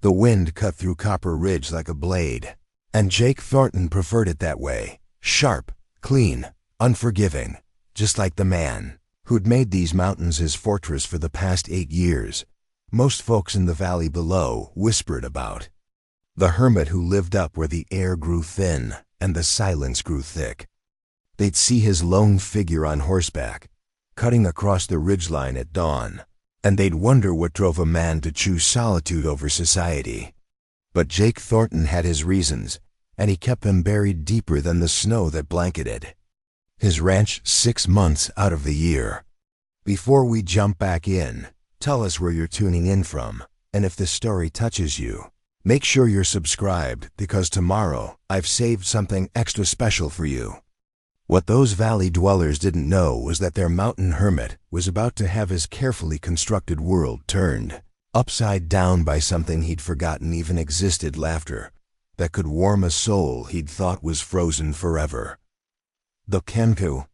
The wind cut through Copper Ridge like a blade, and Jake Thornton preferred it that way, sharp, clean, unforgiving, just like the man who'd made these mountains his fortress for the past 8 years. Most folks in the valley below whispered about the hermit who lived up where the air grew thin and the silence grew thick. They'd see his lone figure on horseback, cutting across the ridgeline at dawn, and they'd wonder what drove a man to choose solitude over society. But Jake Thornton had his reasons, and he kept them buried deeper than the snow that blanketed his ranch 6 months out of the year. Before we jump back in, tell us where you're tuning in from, and if this story touches you, make sure you're subscribed, because tomorrow I've saved something extra special for you. What those valley dwellers didn't know was that their mountain hermit was about to have his carefully constructed world turned upside down by something he'd forgotten even existed: laughter that could warm a soul he'd thought was frozen forever. The Kenku.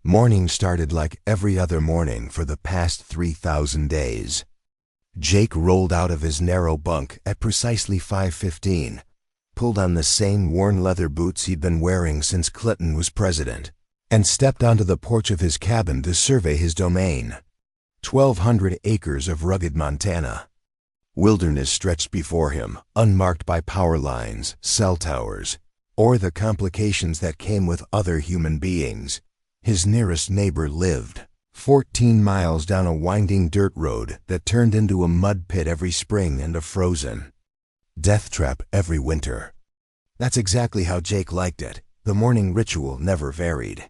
Morning started like every other morning for the past 3,000 days. Jake rolled out of his narrow bunk at precisely 5:15, pulled on the same worn leather boots he'd been wearing since Clinton was president, and stepped onto the porch of his cabin to survey his domain. 1,200 acres of rugged Montana. Wilderness stretched before him, unmarked by power lines, cell towers, or the complications that came with other human beings. His nearest neighbor lived 14 miles down a winding dirt road that turned into a mud pit every spring and a frozen death trap every winter. That's exactly how Jake liked it. The morning ritual never varied.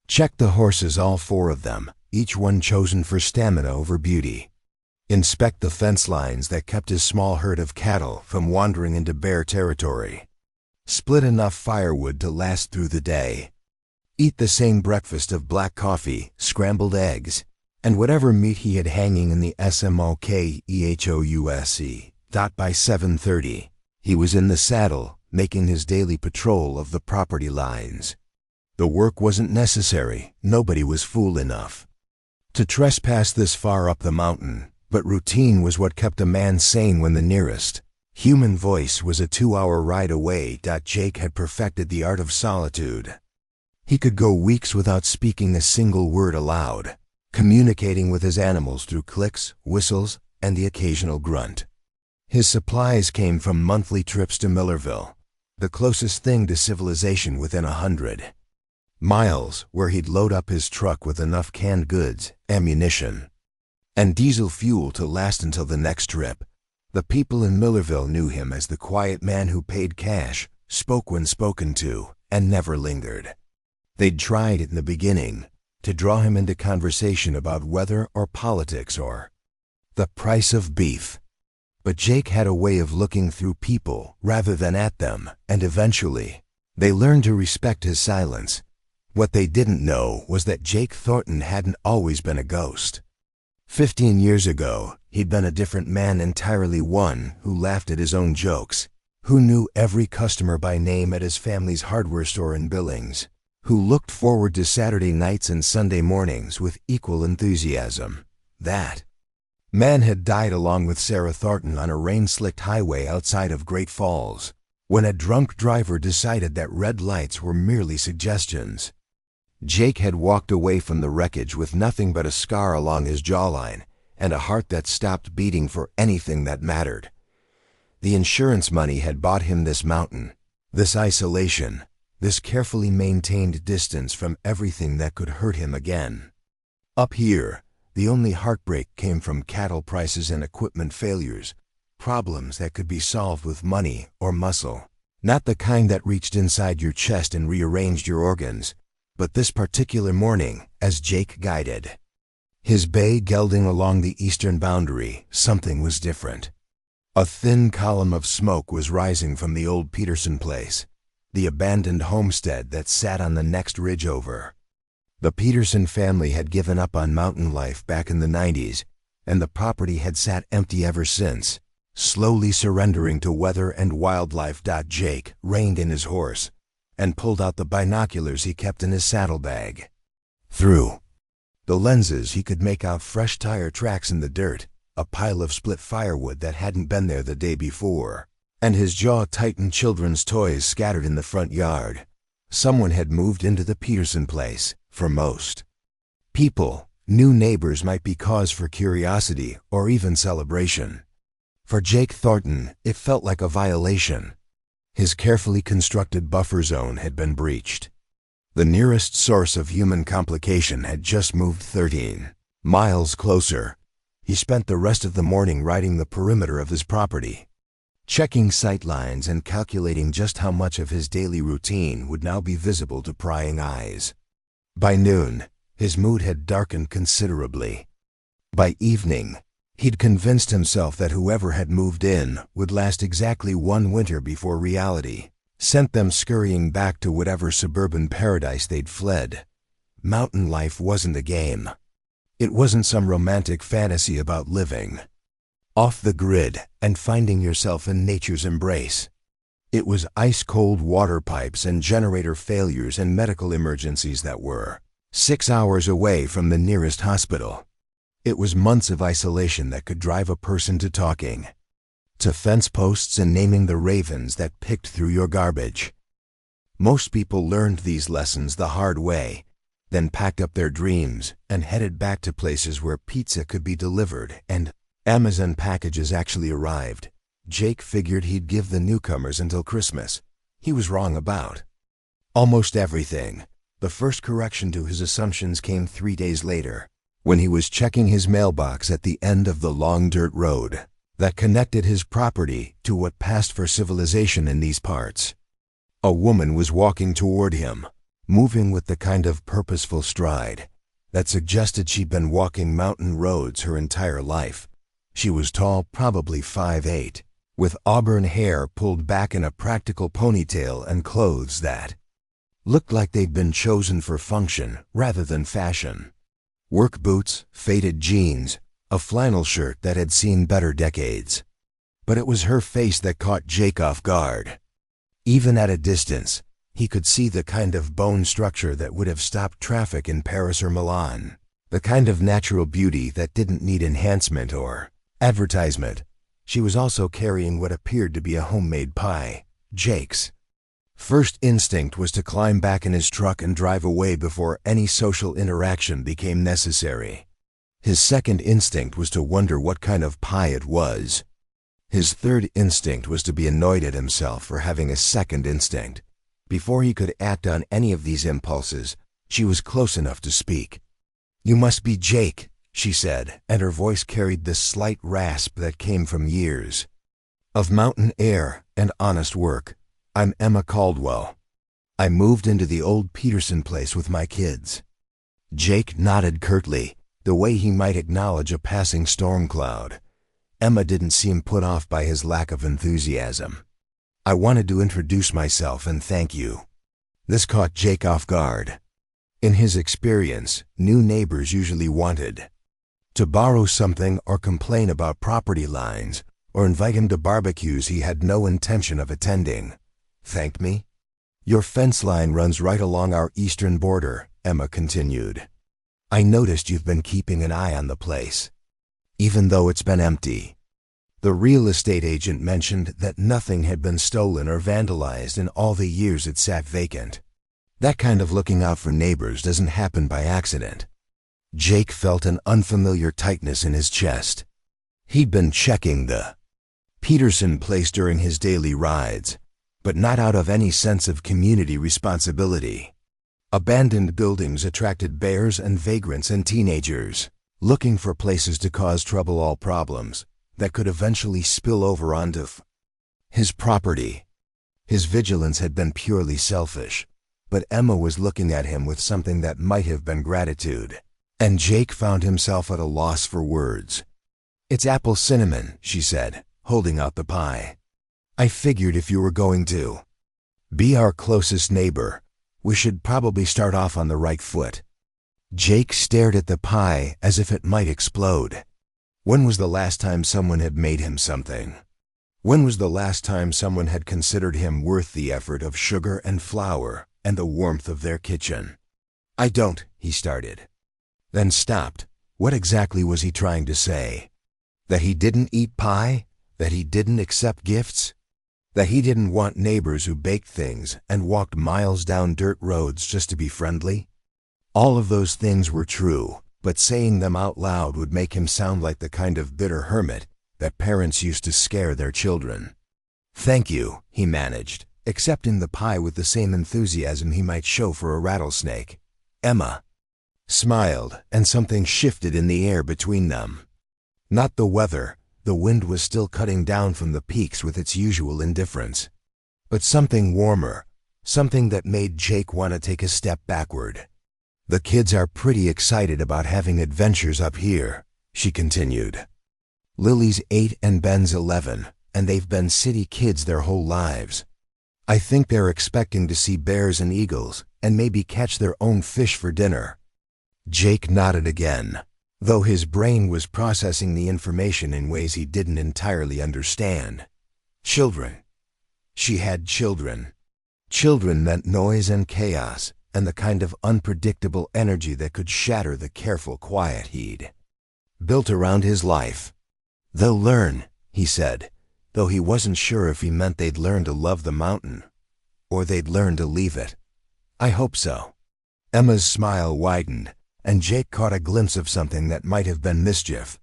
Check the horses, all 4 of them, each one chosen for stamina over beauty. Inspect the fence lines that kept his small herd of cattle from wandering into bear territory. Split enough firewood to last through the day. Eat the same breakfast of black coffee, scrambled eggs, and whatever meat he had hanging in the smokehouse. By 7:30, he was in the saddle, making his daily patrol of the property lines. The work wasn't necessary. Nobody was fool enough to trespass this far up the mountain, but routine was what kept a man sane when the nearest human voice was a 2-hour ride away. Jake had perfected the art of solitude. He could go weeks without speaking a single word aloud, communicating with his animals through clicks, whistles, and the occasional grunt. His supplies came from monthly trips to Millerville, the closest thing to civilization within 100 miles, where he'd load up his truck with enough canned goods, ammunition, and diesel fuel to last until the next trip. The people in Millerville knew him as the quiet man who paid cash, spoke when spoken to, and never lingered. They'd tried in the beginning to draw him into conversation about weather or politics or the price of beef. But Jake had a way of looking through people rather than at them, and eventually they learned to respect his silence. What they didn't know was that Jake Thornton hadn't always been a ghost. 15 years ago, he'd been a different man entirely, one who laughed at his own jokes, who knew every customer by name at his family's hardware store in Billings, who looked forward to Saturday nights and Sunday mornings with equal enthusiasm. That man had died along with Sarah Thornton on a rain-slicked highway outside of Great Falls, when a drunk driver decided that red lights were merely suggestions. Jake had walked away from the wreckage with nothing but a scar along his jawline and a heart that stopped beating for anything that mattered. The insurance money had bought him this mountain, this isolation, this carefully maintained distance from everything that could hurt him again. Up here, the only heartbreak came from cattle prices and equipment failures, problems that could be solved with money or muscle. Not the kind that reached inside your chest and rearranged your organs, but this particular morning, as Jake guided his bay gelding along the eastern boundary, something was different. A thin column of smoke was rising from the old Peterson place, the abandoned homestead that sat on the next ridge over. The Peterson family had given up on mountain life back in the 90s, and the property had sat empty ever since, slowly surrendering to weather and wildlife. Jake reined in his horse and pulled out the binoculars he kept in his saddlebag. Through the lenses he could make out fresh tire tracks in the dirt, a pile of split firewood that hadn't been there the day before, and his jaw-tightened children's toys scattered in the front yard. Someone had moved into the Peterson place. For most people, new neighbors might be cause for curiosity or even celebration. For Jake Thornton, it felt like a violation. His carefully constructed buffer zone had been breached. The nearest source of human complication had just moved 13 miles closer. He spent the rest of the morning riding the perimeter of his property, checking sightlines and calculating just how much of his daily routine would now be visible to prying eyes. By noon, his mood had darkened considerably. By evening, he'd convinced himself that whoever had moved in would last exactly one winter before reality sent them scurrying back to whatever suburban paradise they'd fled. Mountain life wasn't a game. It wasn't some romantic fantasy about living off the grid and finding yourself in nature's embrace. It was ice-cold water pipes and generator failures and medical emergencies that were 6 hours away from the nearest hospital. It was months of isolation that could drive a person to talking, to fence posts and naming the ravens that picked through your garbage. Most people learned these lessons the hard way, then packed up their dreams and headed back to places where pizza could be delivered and Amazon packages actually arrived. Jake figured he'd give the newcomers until Christmas. He was wrong about almost everything. The first correction to his assumptions came 3 days later, when he was checking his mailbox at the end of the long dirt road that connected his property to what passed for civilization in these parts. A woman was walking toward him, moving with the kind of purposeful stride that suggested she'd been walking mountain roads her entire life. She was tall, probably 5'8", with auburn hair pulled back in a practical ponytail and clothes that looked like they'd been chosen for function rather than fashion. Work boots, faded jeans, a flannel shirt that had seen better decades. But it was her face that caught Jake off guard. Even at a distance, he could see the kind of bone structure that would have stopped traffic in Paris or Milan, the kind of natural beauty that didn't need enhancement or advertisement. She was also carrying what appeared to be a homemade pie. Jake's first instinct was to climb back in his truck and drive away before any social interaction became necessary. His second instinct was to wonder what kind of pie it was. His third instinct was to be annoyed at himself for having a second instinct. Before he could act on any of these impulses, she was close enough to speak. "You must be Jake," she said, and her voice carried the slight rasp that came from years of mountain air and honest work. "I'm Emma Caldwell. I moved into the old Peterson place with my kids." Jake nodded curtly, the way he might acknowledge a passing storm cloud. Emma didn't seem put off by his lack of enthusiasm. "I wanted to introduce myself and thank you." This caught Jake off guard. In his experience, new neighbors usually wanted to borrow something or complain about property lines or invite him to barbecues he had no intention of attending. "Thank me? Your fence line runs right along our eastern border," Emma continued. "I noticed you've been keeping an eye on the place, even though it's been empty." The real estate agent mentioned that nothing had been stolen or vandalized in all the years it sat vacant. That kind of looking out for neighbors doesn't happen by accident. Jake felt an unfamiliar tightness in his chest. He'd been checking the Peterson place during his daily rides, but not out of any sense of community responsibility. Abandoned buildings attracted bears and vagrants and teenagers, looking for places to cause trouble, all problems that could eventually spill over onto his property. His vigilance had been purely selfish, but Emma was looking at him with something that might have been gratitude, and Jake found himself at a loss for words. "It's apple cinnamon," she said, holding out the pie. "I figured if you were going to be our closest neighbor, we should probably start off on the right foot." Jake stared at the pie as if it might explode. When was the last time someone had made him something? When was the last time someone had considered him worth the effort of sugar and flour and the warmth of their kitchen? "I don't," he started, then stopped. What exactly was he trying to say? That he didn't eat pie? That he didn't accept gifts? That he didn't want neighbors who baked things and walked miles down dirt roads just to be friendly? All of those things were true, but saying them out loud would make him sound like the kind of bitter hermit that parents used to scare their children. "Thank you," he managed, accepting the pie with the same enthusiasm he might show for a rattlesnake. Emma smiled, and something shifted in the air between them. Not the weather. The wind was still cutting down from the peaks with its usual indifference. But something warmer, something that made Jake want to take a step backward. "The kids are pretty excited about having adventures up here," she continued. "Lily's 8 and Ben's 11, and they've been city kids their whole lives. I think they're expecting to see bears and eagles, and maybe catch their own fish for dinner." Jake nodded again, though his brain was processing the information in ways he didn't entirely understand. Children. She had children. Children meant noise and chaos, and the kind of unpredictable energy that could shatter the careful quiet he'd built around his life. "They'll learn," he said, though he wasn't sure if he meant they'd learn to love the mountain, or they'd learn to leave it. "I hope so." Emma's smile widened, and Jake caught a glimpse of something that might have been mischief.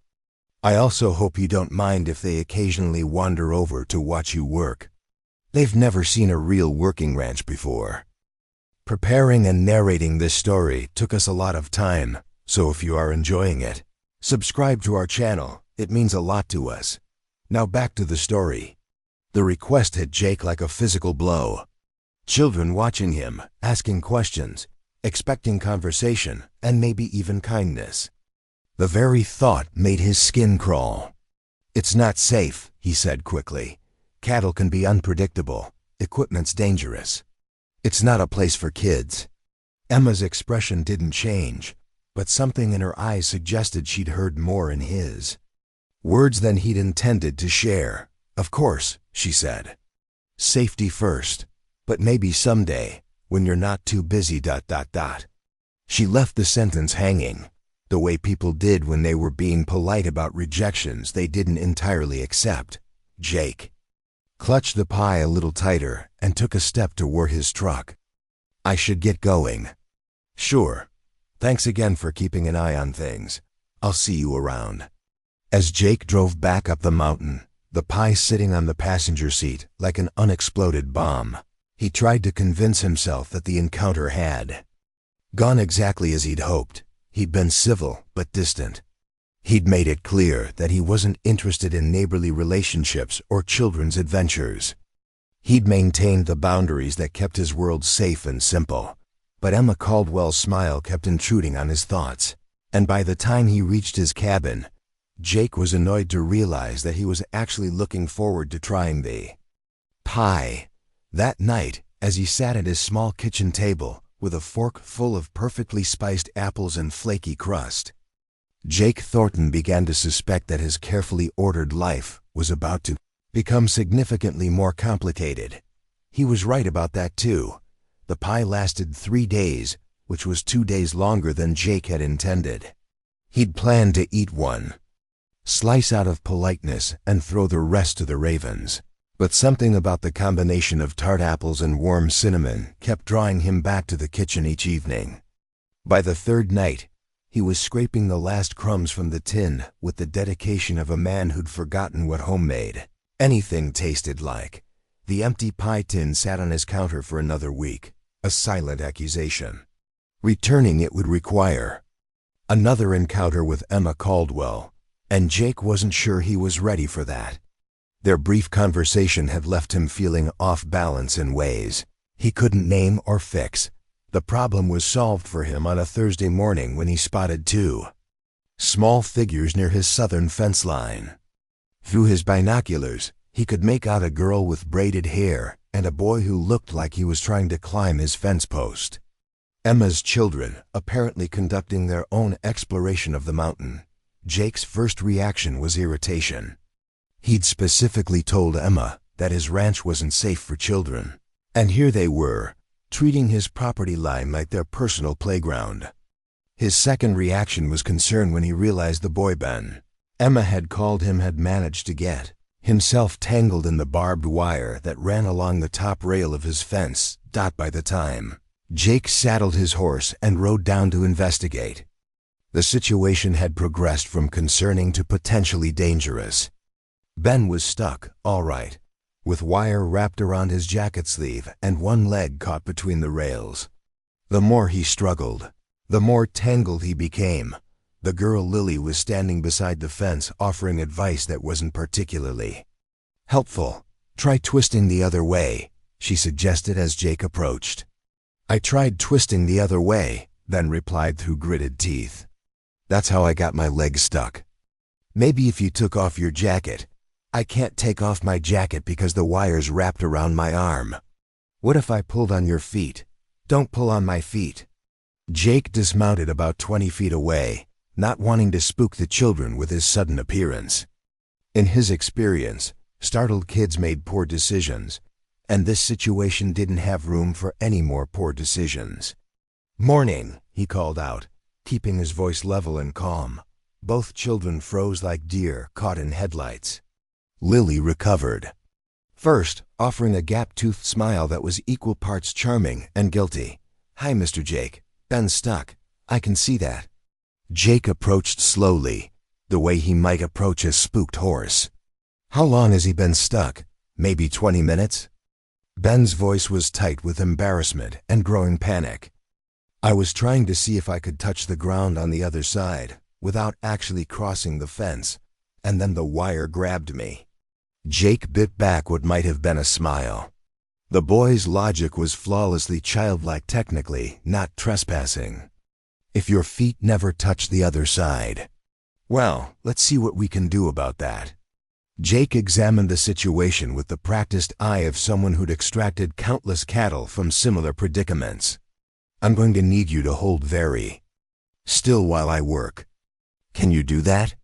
"I also hope you don't mind if they occasionally wander over to watch you work. They've never seen a real working ranch before." Preparing and narrating this story took us a lot of time, so if you are enjoying it, subscribe to our channel. It means a lot to us. Now back to the story. The request hit Jake like a physical blow. Children watching him, asking questions, expecting conversation, and maybe even kindness. The very thought made his skin crawl. "It's not safe," he said quickly. "Cattle can be unpredictable. Equipment's dangerous. It's not a place for kids." Emma's expression didn't change, but something in her eyes suggested she'd heard more in his words than he'd intended to share. "Of course," she said. "Safety first, but maybe someday, when you're not too busy ... She left the sentence hanging, the way people did when they were being polite about rejections they didn't entirely accept. Jake clutched the pie a little tighter and took a step toward his truck. "I should get going." "Sure. Thanks again for keeping an eye on things. I'll see you around." As Jake drove back up the mountain, the pie sitting on the passenger seat like an unexploded bomb, he tried to convince himself that the encounter had gone exactly as he'd hoped. He'd been civil but distant. He'd made it clear that he wasn't interested in neighborly relationships or children's adventures. He'd maintained the boundaries that kept his world safe and simple. But Emma Caldwell's smile kept intruding on his thoughts, and by the time he reached his cabin, Jake was annoyed to realize that he was actually looking forward to trying the pie. That night, as he sat at his small kitchen table with a fork full of perfectly spiced apples and flaky crust, Jake Thornton began to suspect that his carefully ordered life was about to become significantly more complicated. He was right about that too. The pie lasted 3 days, which was 2 days longer than Jake had intended. He'd planned to eat one slice out of politeness and throw the rest to the ravens. But something about the combination of tart apples and warm cinnamon kept drawing him back to the kitchen each evening. By the 3rd night, he was scraping the last crumbs from the tin with the dedication of a man who'd forgotten what homemade anything tasted like. The empty pie tin sat on his counter for another week, a silent accusation. Returning it would require another encounter with Emma Caldwell, and Jake wasn't sure he was ready for that. Their brief conversation had left him feeling off balance in ways he couldn't name or fix. The problem was solved for him on a Thursday morning when he spotted 2 small figures near his southern fence line. Through his binoculars, he could make out a girl with braided hair and a boy who looked like he was trying to climb his fence post. Emma's children, apparently conducting their own exploration of the mountain. Jake's first reaction was irritation. He'd specifically told Emma that his ranch wasn't safe for children, and here they were, treating his property line like their personal playground. His second reaction was concern when he realized the boy Ben Emma had called him had managed to get himself tangled in the barbed wire that ran along the top rail of his fence. By the time Jake saddled his horse and rode down to investigate, the situation had progressed from concerning to potentially dangerous. Ben was stuck, all right, with wire wrapped around his jacket sleeve and one leg caught between the rails. The more he struggled, the more tangled he became. The girl Lily was standing beside the fence offering advice that wasn't particularly helpful. "Try twisting the other way," she suggested as Jake approached. "I tried twisting the other way," Ben replied through gritted teeth. "That's how I got my leg stuck." "Maybe if you took off your jacket." "I can't take off my jacket because the wire's wrapped around my arm." "What if I pulled on your feet?" "Don't pull on my feet." Jake dismounted about 20 feet away, not wanting to spook the children with his sudden appearance. In his experience, startled kids made poor decisions, and this situation didn't have room for any more poor decisions. "Morning," he called out, keeping his voice level and calm. Both children froze like deer caught in headlights. Lily recovered, first offering a gap-toothed smile that was equal parts charming and guilty. "Hi, Mr. Jake. Ben's stuck. I can see that." Jake approached slowly, the way he might approach a spooked horse. "How long has he been stuck? Maybe 20 minutes?" Ben's voice was tight with embarrassment and growing panic. "I was trying to see if I could touch the ground on the other side without actually crossing the fence, and then the wire grabbed me." Jake bit back what might have been a smile. The boy's logic was flawlessly childlike, technically not trespassing. "If your feet never touch the other side." "Well, let's see what we can do about that." Jake examined the situation with the practiced eye of someone who'd extracted countless cattle from similar predicaments. "I'm going to need you to hold very still while I work." "Can you do that?"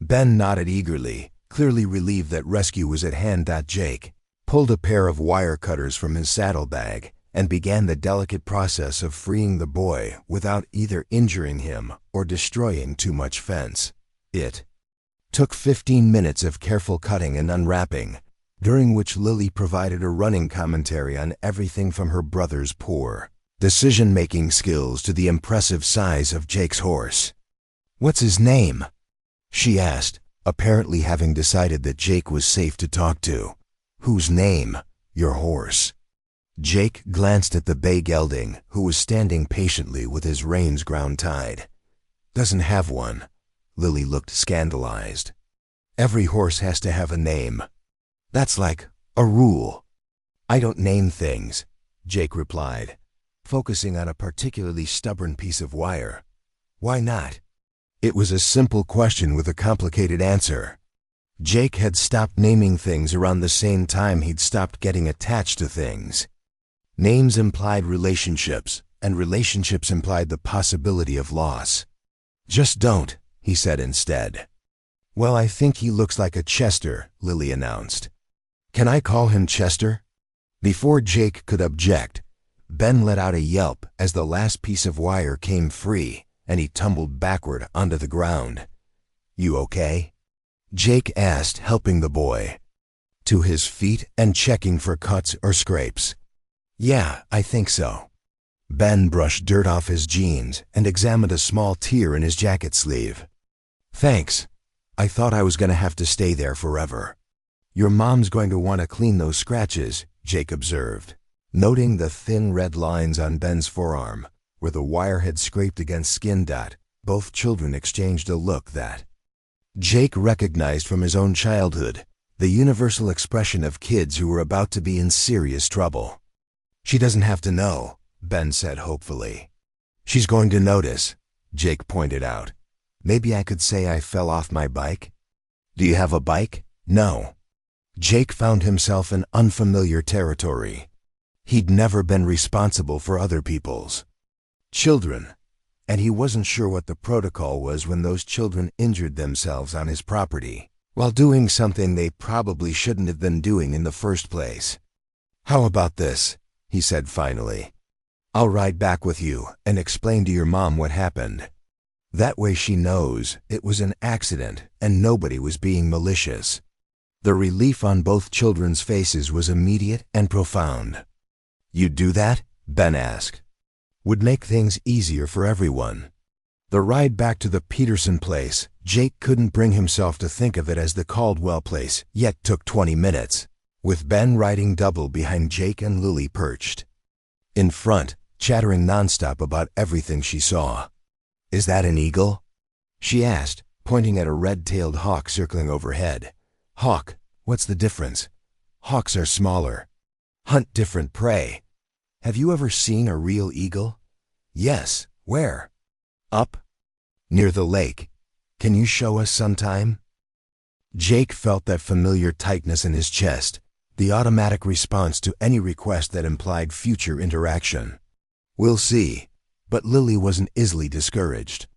Ben nodded eagerly, clearly relieved that rescue was at hand. Jake pulled a pair of wire cutters from his saddlebag and began the delicate process of freeing the boy without either injuring him or destroying too much fence. It took 15 minutes of careful cutting and unwrapping, during which Lily provided a running commentary on everything from her brother's poor decision-making skills to the impressive size of Jake's horse. "What's his name?" she asked, apparently having decided that Jake was safe to talk to. "Whose name? Your horse." Jake glanced at the bay gelding, who was standing patiently with his reins ground tight. "Doesn't have one." Lily looked scandalized. "Every horse has to have a name. That's like a rule." "I don't name things," Jake replied, focusing on a particularly stubborn piece of wire. "Why not?" It was a simple question with a complicated answer. Jake had stopped naming things around the same time he'd stopped getting attached to things. Names implied relationships, and relationships implied the possibility of loss. "Just don't," he said instead. "Well, I think he looks like a Chester," Lily announced. "Can I call him Chester?" Before Jake could object, Ben let out a yelp as the last piece of wire came free and he tumbled backward onto the ground. "You okay?" Jake asked, helping the boy to his feet and checking for cuts or scrapes. "Yeah, I think so." Ben brushed dirt off his jeans and examined a small tear in his jacket sleeve. "Thanks. I thought I was going to have to stay there forever." "Your mom's going to want to clean those scratches," Jake observed, noting the thin red lines on Ben's forearm where the wire had scraped against skin. Both children exchanged a look that Jake recognized from his own childhood, the universal expression of kids who were about to be in serious trouble. "She doesn't have to know," Ben said hopefully. "She's going to notice," Jake pointed out. "Maybe I could say I fell off my bike." "Do you have a bike?" "No." Jake found himself in unfamiliar territory. He'd never been responsible for other people's children, and he wasn't sure what the protocol was when those children injured themselves on his property while doing something they probably shouldn't have been doing in the first place. "How about this?" he said finally. "I'll ride back with you and explain to your mom what happened." That way she knows it was an accident and nobody was being malicious. The relief on both children's faces was immediate and profound. "You'd do that?" Ben asked. "Would make things easier for everyone." The ride back to the Peterson place, Jake couldn't bring himself to think of it as the Caldwell place, yet took 20 minutes, with Ben riding double behind Jake and Lily perched in front, chattering nonstop about everything she saw. "Is that an eagle?" she asked, pointing at a red-tailed hawk circling overhead. "Hawk, what's the difference? Hawks are smaller. Hunt different prey. Have you ever seen a real eagle?" "Yes. Where?" "Up near the lake. Can you show us sometime?" Jake felt that familiar tightness in his chest, the automatic response to any request that implied future interaction. "We'll see." But Lily wasn't easily discouraged.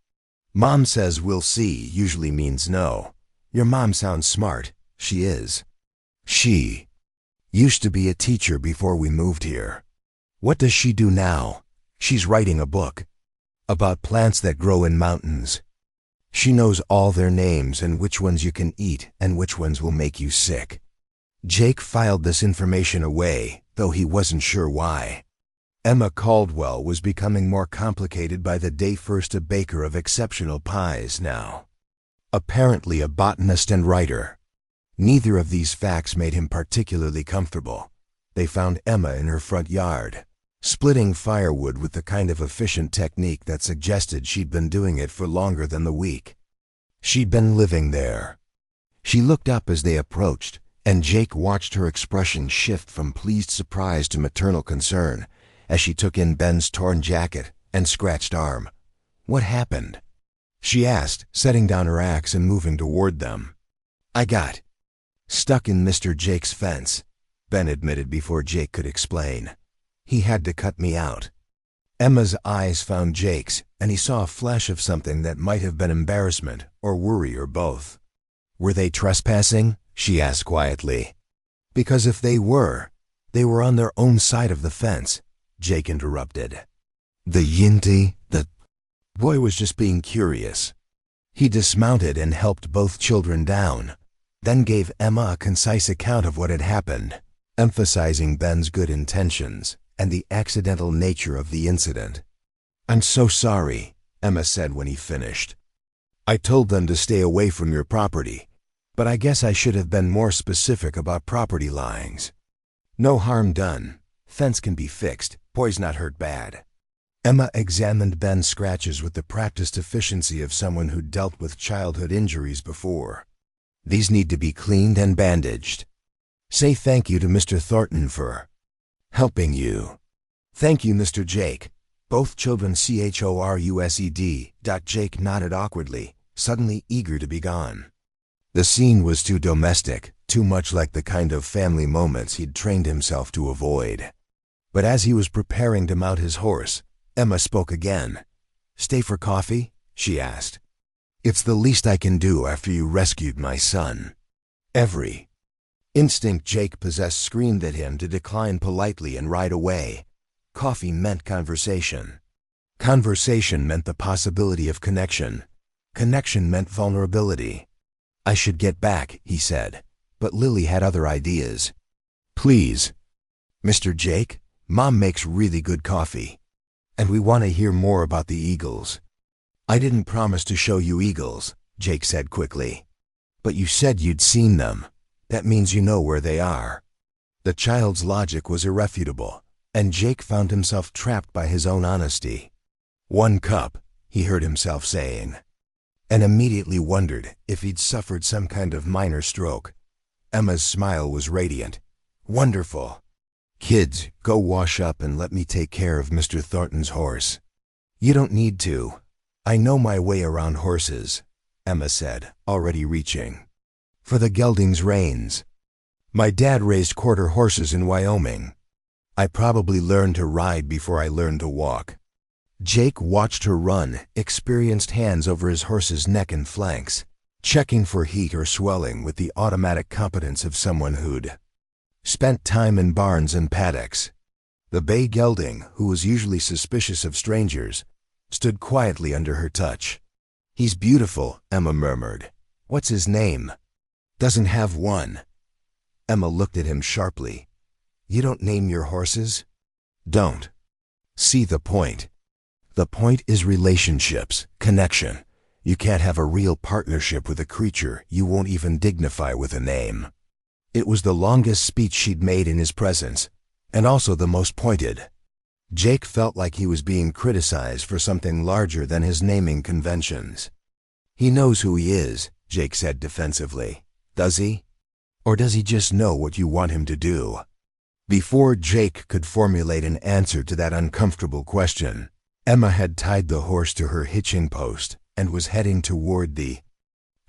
"Mom says we'll see usually means no. Your mom sounds smart. She is. She used to be a teacher before we moved here." "What does she do now?" "She's writing a book about plants that grow in mountains. She knows all their names and which ones you can eat and which ones will make you sick." Jake filed this information away, though he wasn't sure why. Emma Caldwell was becoming more complicated by the day. First a baker of exceptional pies, now apparently a botanist and writer. Neither of these facts made him particularly comfortable. They found Emma in her front yard, splitting firewood with the kind of efficient technique that suggested she'd been doing it for longer than the week she'd been living there. She looked up as they approached, and Jake watched her expression shift from pleased surprise to maternal concern as she took in Ben's torn jacket and scratched arm. "What happened?" she asked, setting down her axe and moving toward them. "I got stuck in Mr. Jake's fence," Ben admitted before Jake could explain. "He had to cut me out." Emma's eyes found Jake's, and he saw a flash of something that might have been embarrassment or worry or both. "Were they trespassing?" she asked quietly. "Because if they were on their own side of the fence," Jake interrupted. "The Yinti, the boy was just being curious." He dismounted and helped both children down, then gave Emma a concise account of what had happened, emphasizing Ben's good intentions and the accidental nature of the incident. "I'm so sorry," Emma said when he finished. "I told them to stay away from your property, but I guess I should have been more specific about property lines. No harm done. Fence can be fixed. Boy's not hurt bad." Emma examined Ben's scratches with the practiced efficiency of someone who'd dealt with childhood injuries before. "These need to be cleaned and bandaged. Say thank you to Mr. Thornton for helping you." "Thank you, Mr. Jake." Both children CHORUSED. Jake nodded awkwardly, suddenly eager to be gone. The scene was too domestic, too much like the kind of family moments he'd trained himself to avoid. But as he was preparing to mount his horse, Emma spoke again. "Stay for coffee?" she asked. "It's the least I can do after you rescued my son." Every instinct Jake possessed screamed at him to decline politely and ride away. Coffee meant conversation. Conversation meant the possibility of connection. Connection meant vulnerability. "I should get back," he said, but Lily had other ideas. "Please, Mr. Jake, Mom makes really good coffee, and we want to hear more about the eagles." "I didn't promise to show you eagles," Jake said quickly. "But you said you'd seen them. That means you know where they are." The child's logic was irrefutable, and Jake found himself trapped by his own honesty. "1 cup," he heard himself saying, and immediately wondered if he'd suffered some kind of minor stroke. Emma's smile was radiant. "Wonderful. Kids, go wash up and let me take care of Mr. Thornton's horse." "You don't need to. I know my way around horses," Emma said, already reaching for the gelding's reins. "My dad raised quarter horses in Wyoming. I probably learned to ride before I learned to walk." Jake watched her run, experienced hands over his horse's neck and flanks, checking for heat or swelling with the automatic competence of someone who'd spent time in barns and paddocks. The bay gelding, who was usually suspicious of strangers, stood quietly under her touch. He's beautiful, Emma murmured. What's his name? Doesn't have one. Emma looked at him sharply. You don't name your horses? Don't. See the point. The point is relationships, connection. You can't have a real partnership with a creature you won't even dignify with a name. It was the longest speech she'd made in his presence, and also the most pointed. Jake felt like he was being criticized for something larger than his naming conventions. He knows who he is, Jake said defensively. Does he? Or does he just know what you want him to do? Before Jake could formulate an answer to that uncomfortable question, Emma had tied the horse to her hitching post and was heading toward the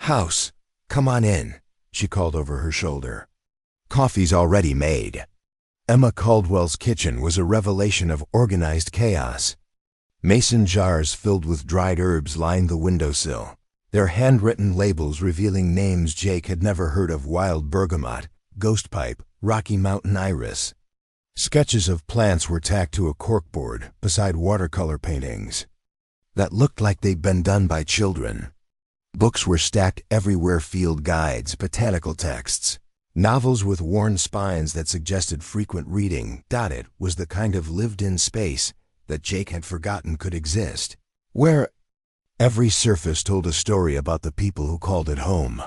house. Come on in, she called over her shoulder. Coffee's already made. Emma Caldwell's kitchen was a revelation of organized chaos. Mason jars filled with dried herbs lined the windowsill, their handwritten labels revealing names Jake had never heard of: wild bergamot, ghost pipe, Rocky Mountain iris. Sketches of plants were tacked to a corkboard beside watercolor paintings that looked like they'd been done by children. Books were stacked everywhere: field guides, botanical texts, novels with worn spines that suggested frequent reading. It was the kind of lived-in space that Jake had forgotten could exist, where every surface told a story about the people who called it home.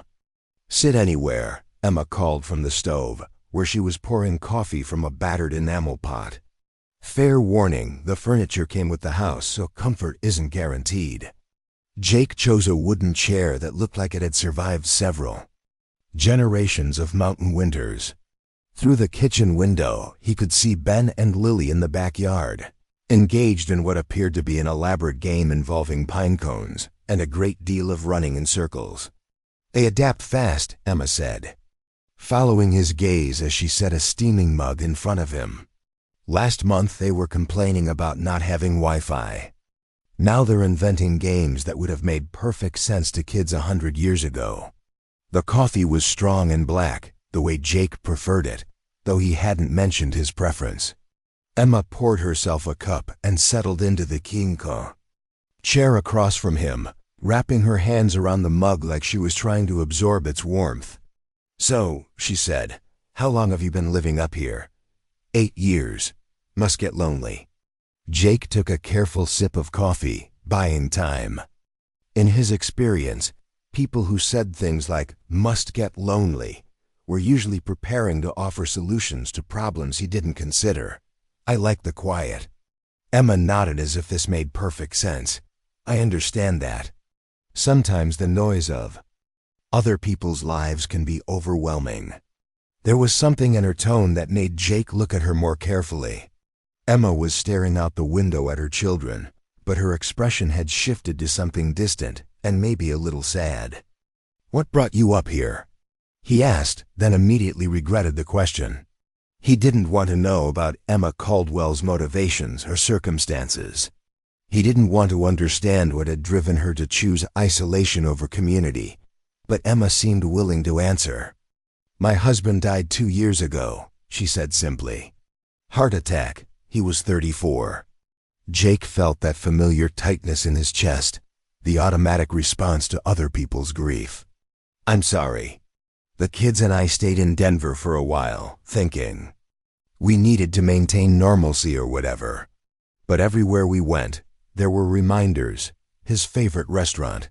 Sit anywhere, Emma called from the stove, where she was pouring coffee from a battered enamel pot. Fair warning, the furniture came with the house, so comfort isn't guaranteed. Jake chose a wooden chair that looked like it had survived several generations of mountain winters. Through the kitchen window, he could see Ben and Lily in the backyard, engaged in what appeared to be an elaborate game involving pine cones and a great deal of running in circles. They adapt fast, Emma said, following his gaze as she set a steaming mug in front of him. Last month they were complaining about not having Wi-Fi. Now they're inventing games that would have made perfect sense to kids 100 years ago. The coffee was strong and black, the way Jake preferred it, though he hadn't mentioned his preference. Emma poured herself a cup and settled into the king chair across from him, wrapping her hands around the mug like she was trying to absorb its warmth. So, she said, how long have you been living up here? 8 years. Must get lonely. Jake took a careful sip of coffee, buying time. In his experience, people who said things like, must get lonely, were usually preparing to offer solutions to problems he didn't consider. I like the quiet. Emma nodded as if this made perfect sense. I understand that. Sometimes the noise of other people's lives can be overwhelming. There was something in her tone that made Jake look at her more carefully. Emma was staring out the window at her children, but her expression had shifted to something distant and maybe a little sad. What brought you up here? He asked, then immediately regretted the question. He didn't want to know about Emma Caldwell's motivations or circumstances. He didn't want to understand what had driven her to choose isolation over community, but Emma seemed willing to answer. My husband died 2 years ago, she said simply. Heart attack. He was 34. Jake felt that familiar tightness in his chest, the automatic response to other people's grief. I'm sorry. The kids and I stayed in Denver for a while, thinking we needed to maintain normalcy or whatever. But everywhere we went, there were reminders: his favorite restaurant,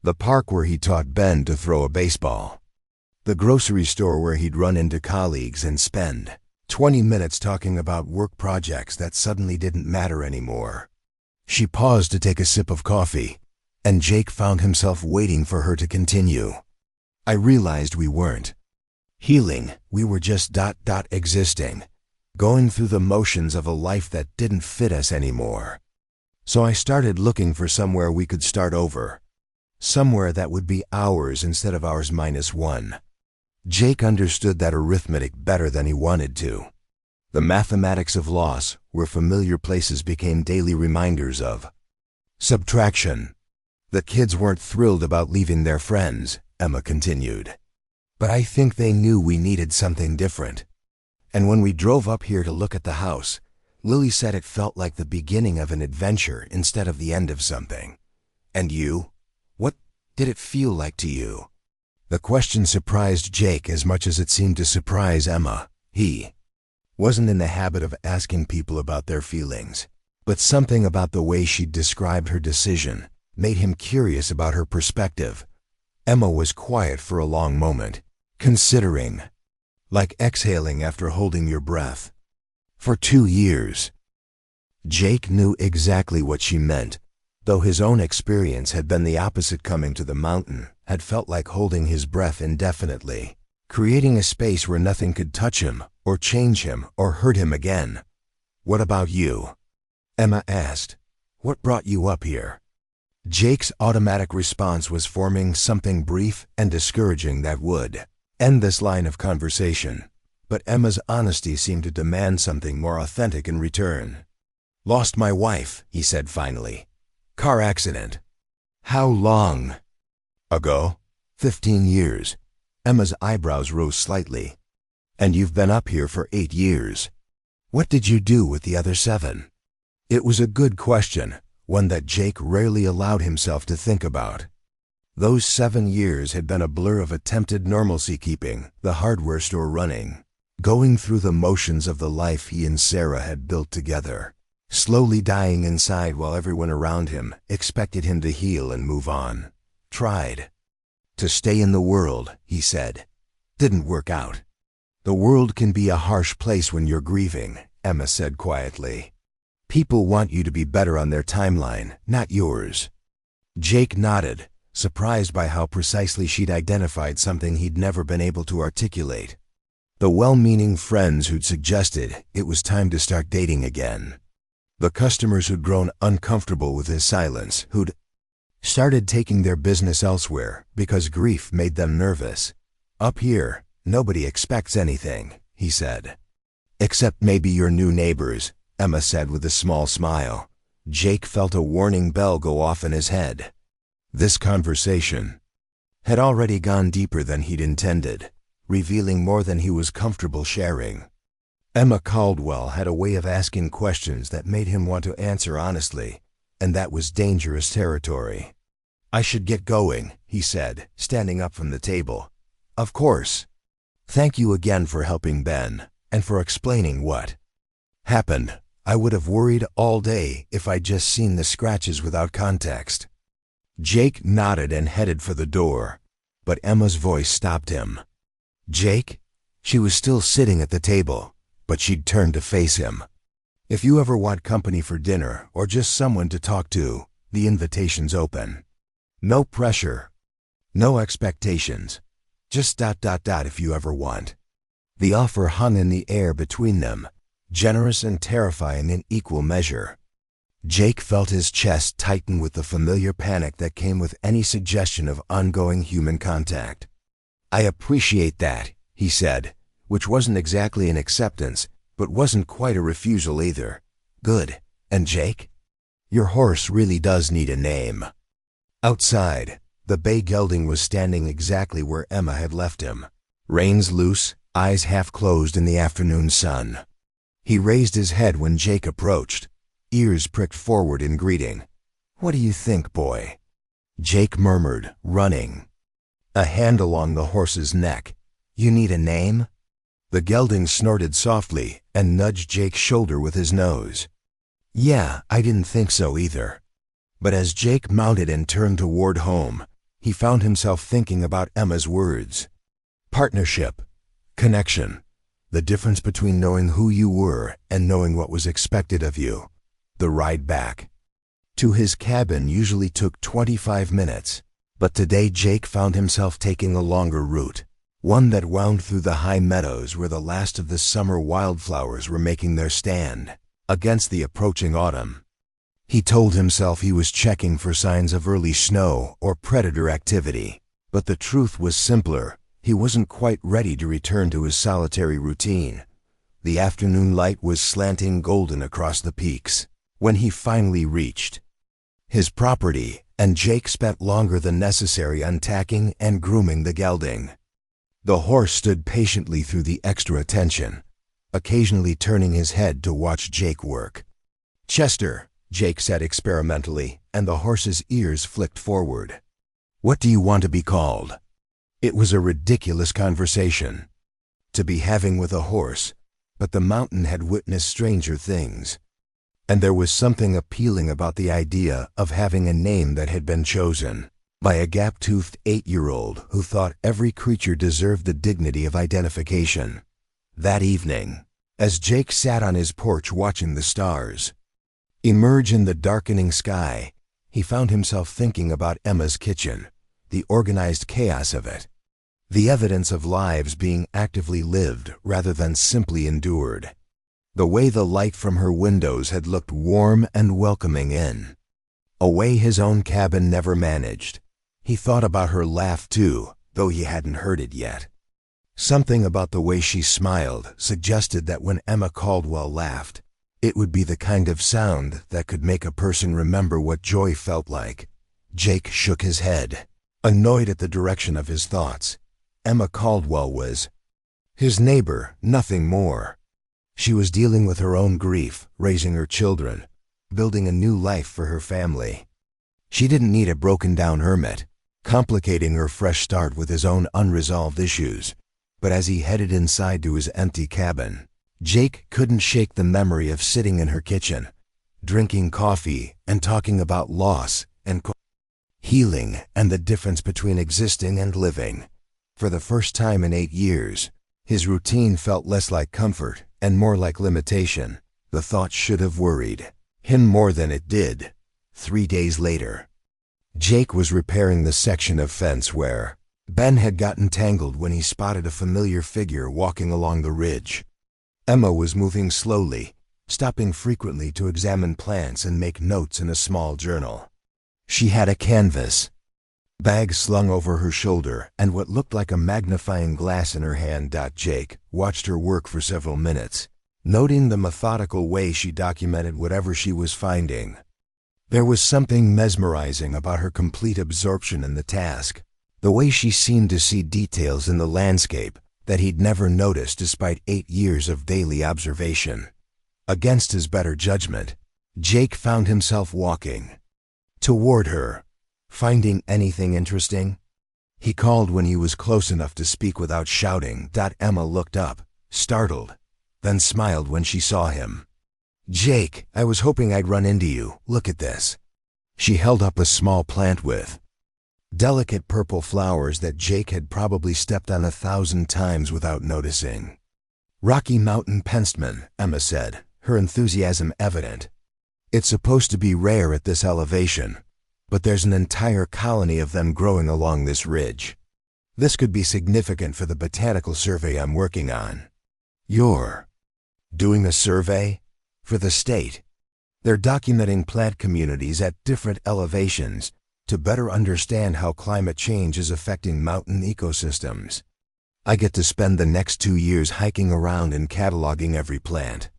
the park where he taught Ben to throw a baseball, the grocery store where he'd run into colleagues and spend 20 minutes talking about work projects that suddenly didn't matter anymore. She paused to take a sip of coffee, and Jake found himself waiting for her to continue. I realized we weren't healing, we were just existing, going through the motions of a life that didn't fit us anymore. So I started looking for somewhere we could start over, somewhere that would be ours instead of ours -1. Jake understood that arithmetic better than he wanted to. The mathematics of loss, where familiar places became daily reminders of subtraction. The kids weren't thrilled about leaving their friends, Emma continued. But I think they knew we needed something different. And when we drove up here to look at the house, Lily said it felt like the beginning of an adventure instead of the end of something. And you? did it feel like to you? The question surprised Jake as much as it seemed to surprise Emma. He wasn't in the habit of asking people about their feelings, but something about the way she'd described her decision made him curious about her perspective. Emma was quiet for a long moment, considering, like exhaling after holding your breath. For 2 years. Jake knew exactly what she meant, though his own experience had been the opposite. Coming to the mountain had felt like holding his breath indefinitely, creating a space where nothing could touch him, or change him, or hurt him again. What about you? Emma asked. What brought you up here? Jake's automatic response was forming something brief and discouraging that would end this line of conversation, but Emma's honesty seemed to demand something more authentic in return. Lost my wife, he said finally. Car accident. How long ago? 15 years. Emma's eyebrows rose slightly. And you've been up here for 8 years. What did you do with the other 7? It was a good question, one that Jake rarely allowed himself to think about. Those 7 years had been a blur of attempted normalcy, keeping the hardware store running, going through the motions of the life he and Sarah had built together, slowly dying inside while everyone around him expected him to heal and move on. Tried to stay in the world, he said. Didn't work out. The world can be a harsh place when you're grieving, Emma said quietly. People want you to be better on their timeline, not yours. Jake nodded, surprised by how precisely she'd identified something he'd never been able to articulate. The well-meaning friends who'd suggested it was time to start dating again. The customers who'd grown uncomfortable with his silence, who'd started taking their business elsewhere because grief made them nervous. Up here, nobody expects anything, he said. Except maybe your new neighbors, Emma said with a small smile. Jake felt a warning bell go off in his head. This conversation had already gone deeper than he'd intended, revealing more than he was comfortable sharing. Emma Caldwell had a way of asking questions that made him want to answer honestly, and that was dangerous territory. I should get going, he said, standing up from the table. Of course. Thank you again for helping Ben, and for explaining what happened. I would have worried all day if I'd just seen the scratches without context. Jake nodded and headed for the door, but Emma's voice stopped him. Jake? She was still sitting at the table, but she'd turned to face him. If you ever want company for dinner or just someone to talk to, the invitation's open. No pressure. No expectations. Just ... if you ever want. The offer hung in the air between them, generous and terrifying in equal measure. Jake felt his chest tighten with the familiar panic that came with any suggestion of ongoing human contact. I appreciate that, he said, which wasn't exactly an acceptance, but wasn't quite a refusal either. Good. And Jake? Your horse really does need a name. Outside, the bay gelding was standing exactly where Emma had left him, reins loose, eyes half closed in the afternoon sun. He raised his head when Jake approached, ears pricked forward in greeting. What do you think, boy? Jake murmured, running a hand along the horse's neck. You need a name? The gelding snorted softly and nudged Jake's shoulder with his nose. Yeah, I didn't think so either. But as Jake mounted and turned toward home, he found himself thinking about Emma's words. Partnership. Connection. The difference between knowing who you were and knowing what was expected of you. The ride back to his cabin usually took 25 minutes, but today Jake found himself taking a longer route, one that wound through the high meadows where the last of the summer wildflowers were making their stand against the approaching autumn. He told himself he was checking for signs of early snow or predator activity, but the truth was simpler. He wasn't quite ready to return to his solitary routine. The afternoon light was slanting golden across the peaks when he finally reached his property, and Jake spent longer than necessary untacking and grooming the gelding. The horse stood patiently through the extra attention, occasionally turning his head to watch Jake work. Chester, Jake said experimentally, and the horse's ears flicked forward. What do you want to be called? It was a ridiculous conversation to be having with a horse, but the mountain had witnessed stranger things. And there was something appealing about the idea of having a name that had been chosen by a gap-toothed 8-year-old who thought every creature deserved the dignity of identification. That evening, as Jake sat on his porch watching the stars emerge in the darkening sky, he found himself thinking about Emma's kitchen, the organized chaos of it, the evidence of lives being actively lived rather than simply endured. The way the light from her windows had looked warm and welcoming in a way his own cabin never managed. He thought about her laugh too, though he hadn't heard it yet. Something about the way she smiled suggested that when Emma Caldwell laughed, it would be the kind of sound that could make a person remember what joy felt like. Jake shook his head, annoyed at the direction of his thoughts. Emma Caldwell was his neighbor, nothing more. She was dealing with her own grief, raising her children, building a new life for her family. She didn't need a broken-down hermit, complicating her fresh start with his own unresolved issues. But as he headed inside to his empty cabin, Jake couldn't shake the memory of sitting in her kitchen, drinking coffee and talking about loss and healing and the difference between existing and living. For the first time in 8 years, his routine felt less like comfort and more like limitation. The thought should have worried him more than it did. 3 days later, Jake was repairing the section of fence where Ben had gotten tangled when he spotted a familiar figure walking along the ridge. Emma was moving slowly, stopping frequently to examine plants and make notes in a small journal. She had a canvas bag slung over her shoulder and what looked like a magnifying glass in her hand. Jake watched her work for several minutes, noting the methodical way she documented whatever she was finding. There was something mesmerizing about her complete absorption in the task, the way she seemed to see details in the landscape that he'd never noticed despite 8 years of daily observation. Against his better judgment, Jake found himself walking toward her. Finding anything interesting? He called when he was close enough to speak without shouting. Emma looked up, startled, then smiled when she saw him. "Jake, I was hoping I'd run into you. Look at this." She held up a small plant with delicate purple flowers that Jake had probably stepped on 1,000 times without noticing. "Rocky Mountain penstemon," Emma said, her enthusiasm evident. "It's supposed to be rare at this elevation, but there's an entire colony of them growing along this ridge. This could be significant for the botanical survey I'm working on." "You're doing a survey? For the state?" "They're documenting plant communities at different elevations to better understand how climate change is affecting mountain ecosystems. I get to spend the next 2 years hiking around and cataloging every plant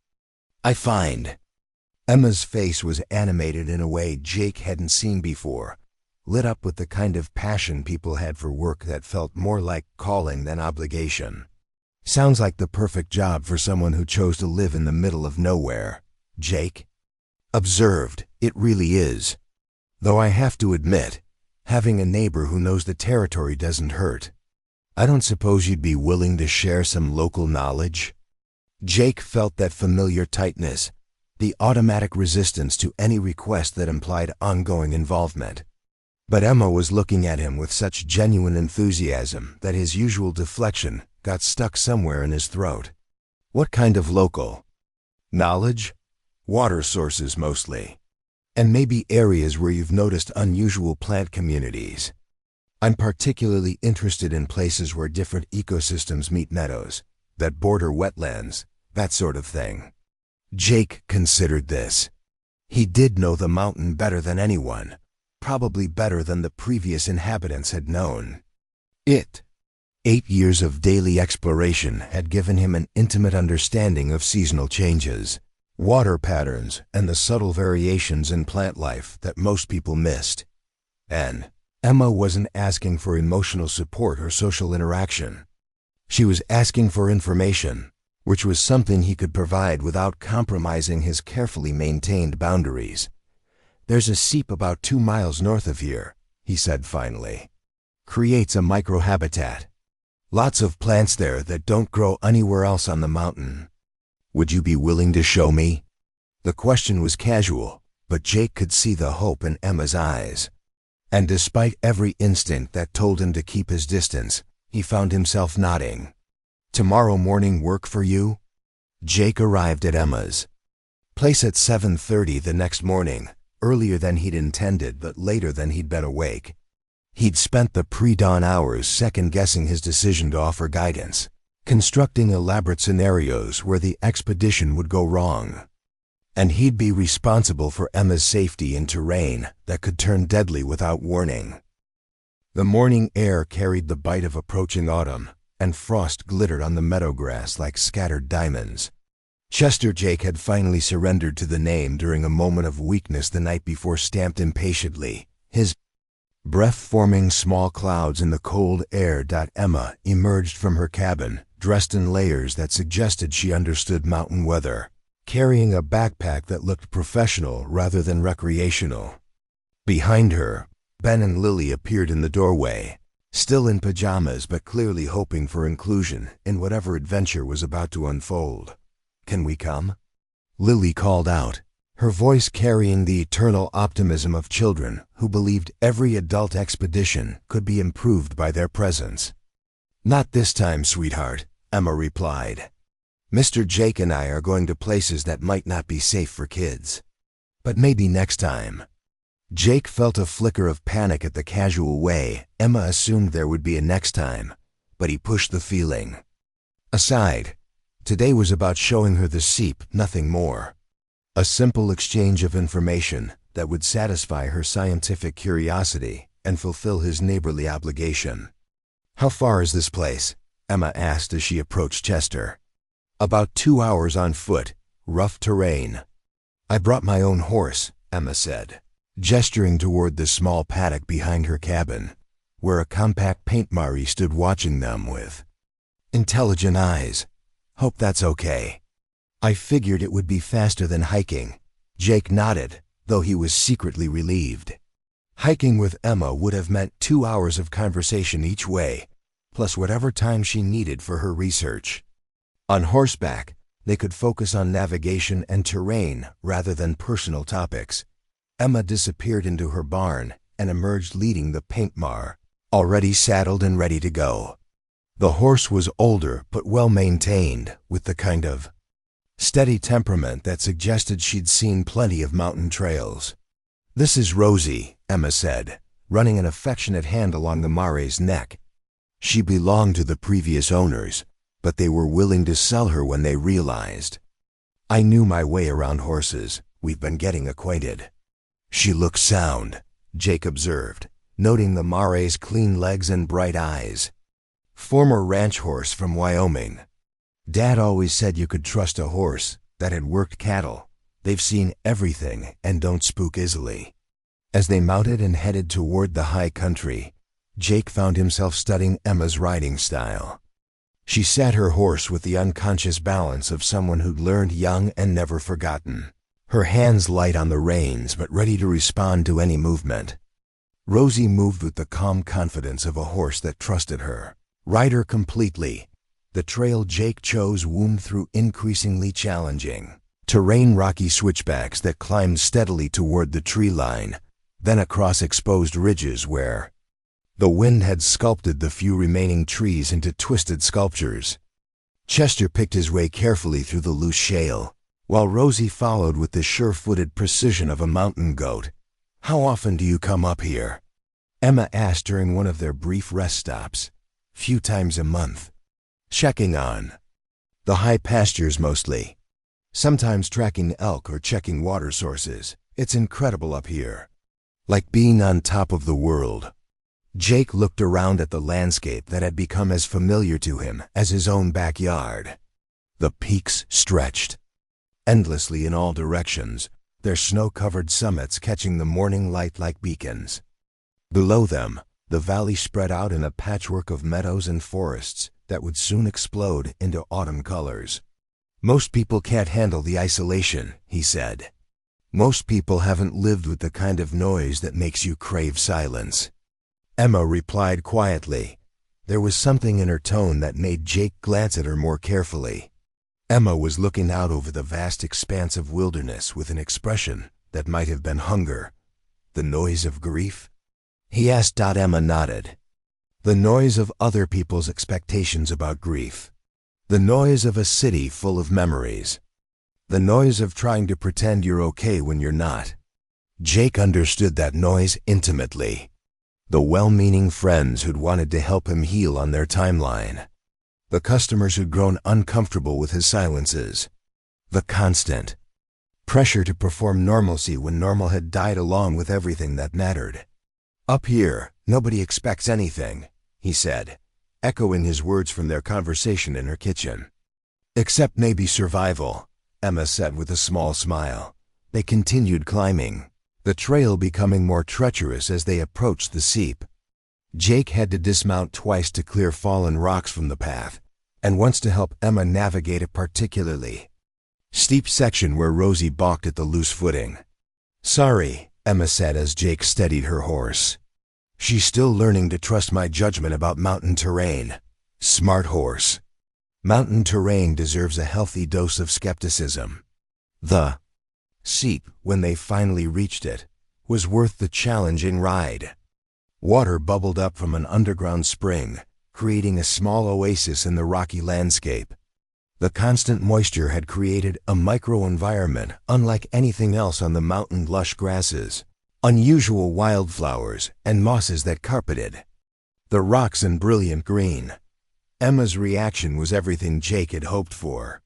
I find." Emma's face was animated in a way Jake hadn't seen before, lit up with the kind of passion people had for work that felt more like calling than obligation. "Sounds like the perfect job for someone who chose to live in the middle of nowhere," Jake observed. "It really is. Though I have to admit, having a neighbor who knows the territory doesn't hurt. I don't suppose you'd be willing to share some local knowledge?" Jake felt that familiar tightness, the automatic resistance to any request that implied ongoing involvement. But Emma was looking at him with such genuine enthusiasm that his usual deflection got stuck somewhere in his throat. "What kind of local knowledge?" "Water sources mostly. And maybe areas where you've noticed unusual plant communities. I'm particularly interested in places where different ecosystems meet, meadows that border wetlands, that sort of thing." Jake considered this. He did know the mountain better than anyone, probably better than the previous inhabitants had known it. 8 years of daily exploration had given him an intimate understanding of seasonal changes, water patterns, and the subtle variations in plant life that most people missed. And Emma wasn't asking for emotional support or social interaction. She was asking for information, which was something he could provide without compromising his carefully maintained boundaries. "There's a seep about 2 miles north of here," he said finally. Creates a microhabitat. Lots of plants there that don't grow anywhere else on the mountain. Would you be willing to show me? The question was casual, but Jake could see the hope in Emma's eyes. And despite every instinct that told him to keep his distance, he found himself nodding. Tomorrow morning work for you? Jake arrived at Emma's place at 7:30 the next morning, earlier than he'd intended but later than he'd been awake. He'd spent the pre-dawn hours second-guessing his decision to offer guidance, constructing elaborate scenarios where the expedition would go wrong. And he'd be responsible for Emma's safety in terrain that could turn deadly without warning. The morning air carried the bite of approaching autumn, and frost glittered on the meadow grass like scattered diamonds. Chester Jake had finally surrendered to the name during a moment of weakness the night before, stamped impatiently, his breath forming small clouds in the cold air. Emma emerged from her cabin, dressed in layers that suggested she understood mountain weather, carrying a backpack that looked professional rather than recreational. Behind her, Ben and Lily appeared in the doorway, still in pajamas but clearly hoping for inclusion in whatever adventure was about to unfold. Can we come? Lily called out, her voice carrying the eternal optimism of children who believed every adult expedition could be improved by their presence. Not this time, sweetheart, Emma replied. Mr. Jake and I are going to places that might not be safe for kids. But maybe next time. Jake felt a flicker of panic at the casual way Emma assumed there would be a next time, but he pushed the feeling aside. Today was about showing her the seep, nothing more. A simple exchange of information that would satisfy her scientific curiosity and fulfill his neighborly obligation. How far is this place? Emma asked as she approached Chester. About 2 hours on foot, rough terrain. I brought my own horse, Emma said, gesturing toward the small paddock behind her cabin, where a compact paint Mari stood watching them with intelligent eyes. Hope that's okay. I figured it would be faster than hiking. Jake nodded, though he was secretly relieved. Hiking with Emma would have meant 2 hours of conversation each way, plus whatever time she needed for her research. On horseback, they could focus on navigation and terrain rather than personal topics. Emma disappeared into her barn and emerged leading the paint Mar, already saddled and ready to go. The horse was older but well-maintained, with the kind of steady temperament that suggested she'd seen plenty of mountain trails. This is Rosie, Emma said, running an affectionate hand along the Mare's neck. She belonged to the previous owners, but they were willing to sell her when they realized. I knew my way around horses. We've been getting acquainted. She looks sound, Jake observed, noting the Mare's clean legs and bright eyes. Former ranch horse from Wyoming. Dad always said you could trust a horse that had worked cattle. They've seen everything and don't spook easily. As they mounted and headed toward the high country, Jake found himself studying Emma's riding style. She sat her horse with the unconscious balance of someone who'd learned young and never forgotten. Her hands light on the reins but ready to respond to any movement. Rosie moved with the calm confidence of a horse that trusted her. Rider completely. The trail Jake chose wound through increasingly challenging terrain, rocky switchbacks that climbed steadily toward the tree line, then across exposed ridges where the wind had sculpted the few remaining trees into twisted sculptures. Chester picked his way carefully through the loose shale, while Rosie followed with the sure-footed precision of a mountain goat. How often do you come up here? Emma asked during one of their brief rest stops. Few times a month. Checking on the high pastures mostly. Sometimes tracking elk or checking water sources. It's incredible up here. Like being on top of the world. Jake looked around at the landscape that had become as familiar to him as his own backyard. The peaks stretched endlessly in all directions, their snow-covered summits catching the morning light like beacons. Below them, the valley spread out in a patchwork of meadows and forests that would soon explode into autumn colors. Most people can't handle the isolation, he said. Most people haven't lived with the kind of noise that makes you crave silence. Emma replied quietly. There was something in her tone that made Jake glance at her more carefully. Emma was looking out over the vast expanse of wilderness with an expression that might have been hunger. The noise of grief? He asked. Emma nodded. The noise of other people's expectations about grief. The noise of a city full of memories. The noise of trying to pretend you're okay when you're not. Jake understood that noise intimately. The well-meaning friends who'd wanted to help him heal on their timeline. The customers who'd grown uncomfortable with his silences. The constant pressure to perform normalcy when normal had died along with everything that mattered. Up here, nobody expects anything, he said, echoing his words from their conversation in her kitchen. Except maybe survival, Emma said with a small smile. They continued climbing, the trail becoming more treacherous as they approached the seep. Jake had to dismount twice to clear fallen rocks from the path, and once to help Emma navigate a particularly steep section where Rosie balked at the loose footing. Sorry, Emma said as Jake steadied her horse. She's still learning to trust my judgment about mountain terrain. Smart horse. Mountain terrain deserves a healthy dose of skepticism. The seep, when they finally reached it, was worth the challenging ride. Water bubbled up from an underground spring, creating a small oasis in the rocky landscape. The constant moisture had created a microenvironment unlike anything else on the mountain. Lush grasses, unusual wildflowers, and mosses that carpeted the rocks in brilliant green. Emma's reaction was everything Jake had hoped for.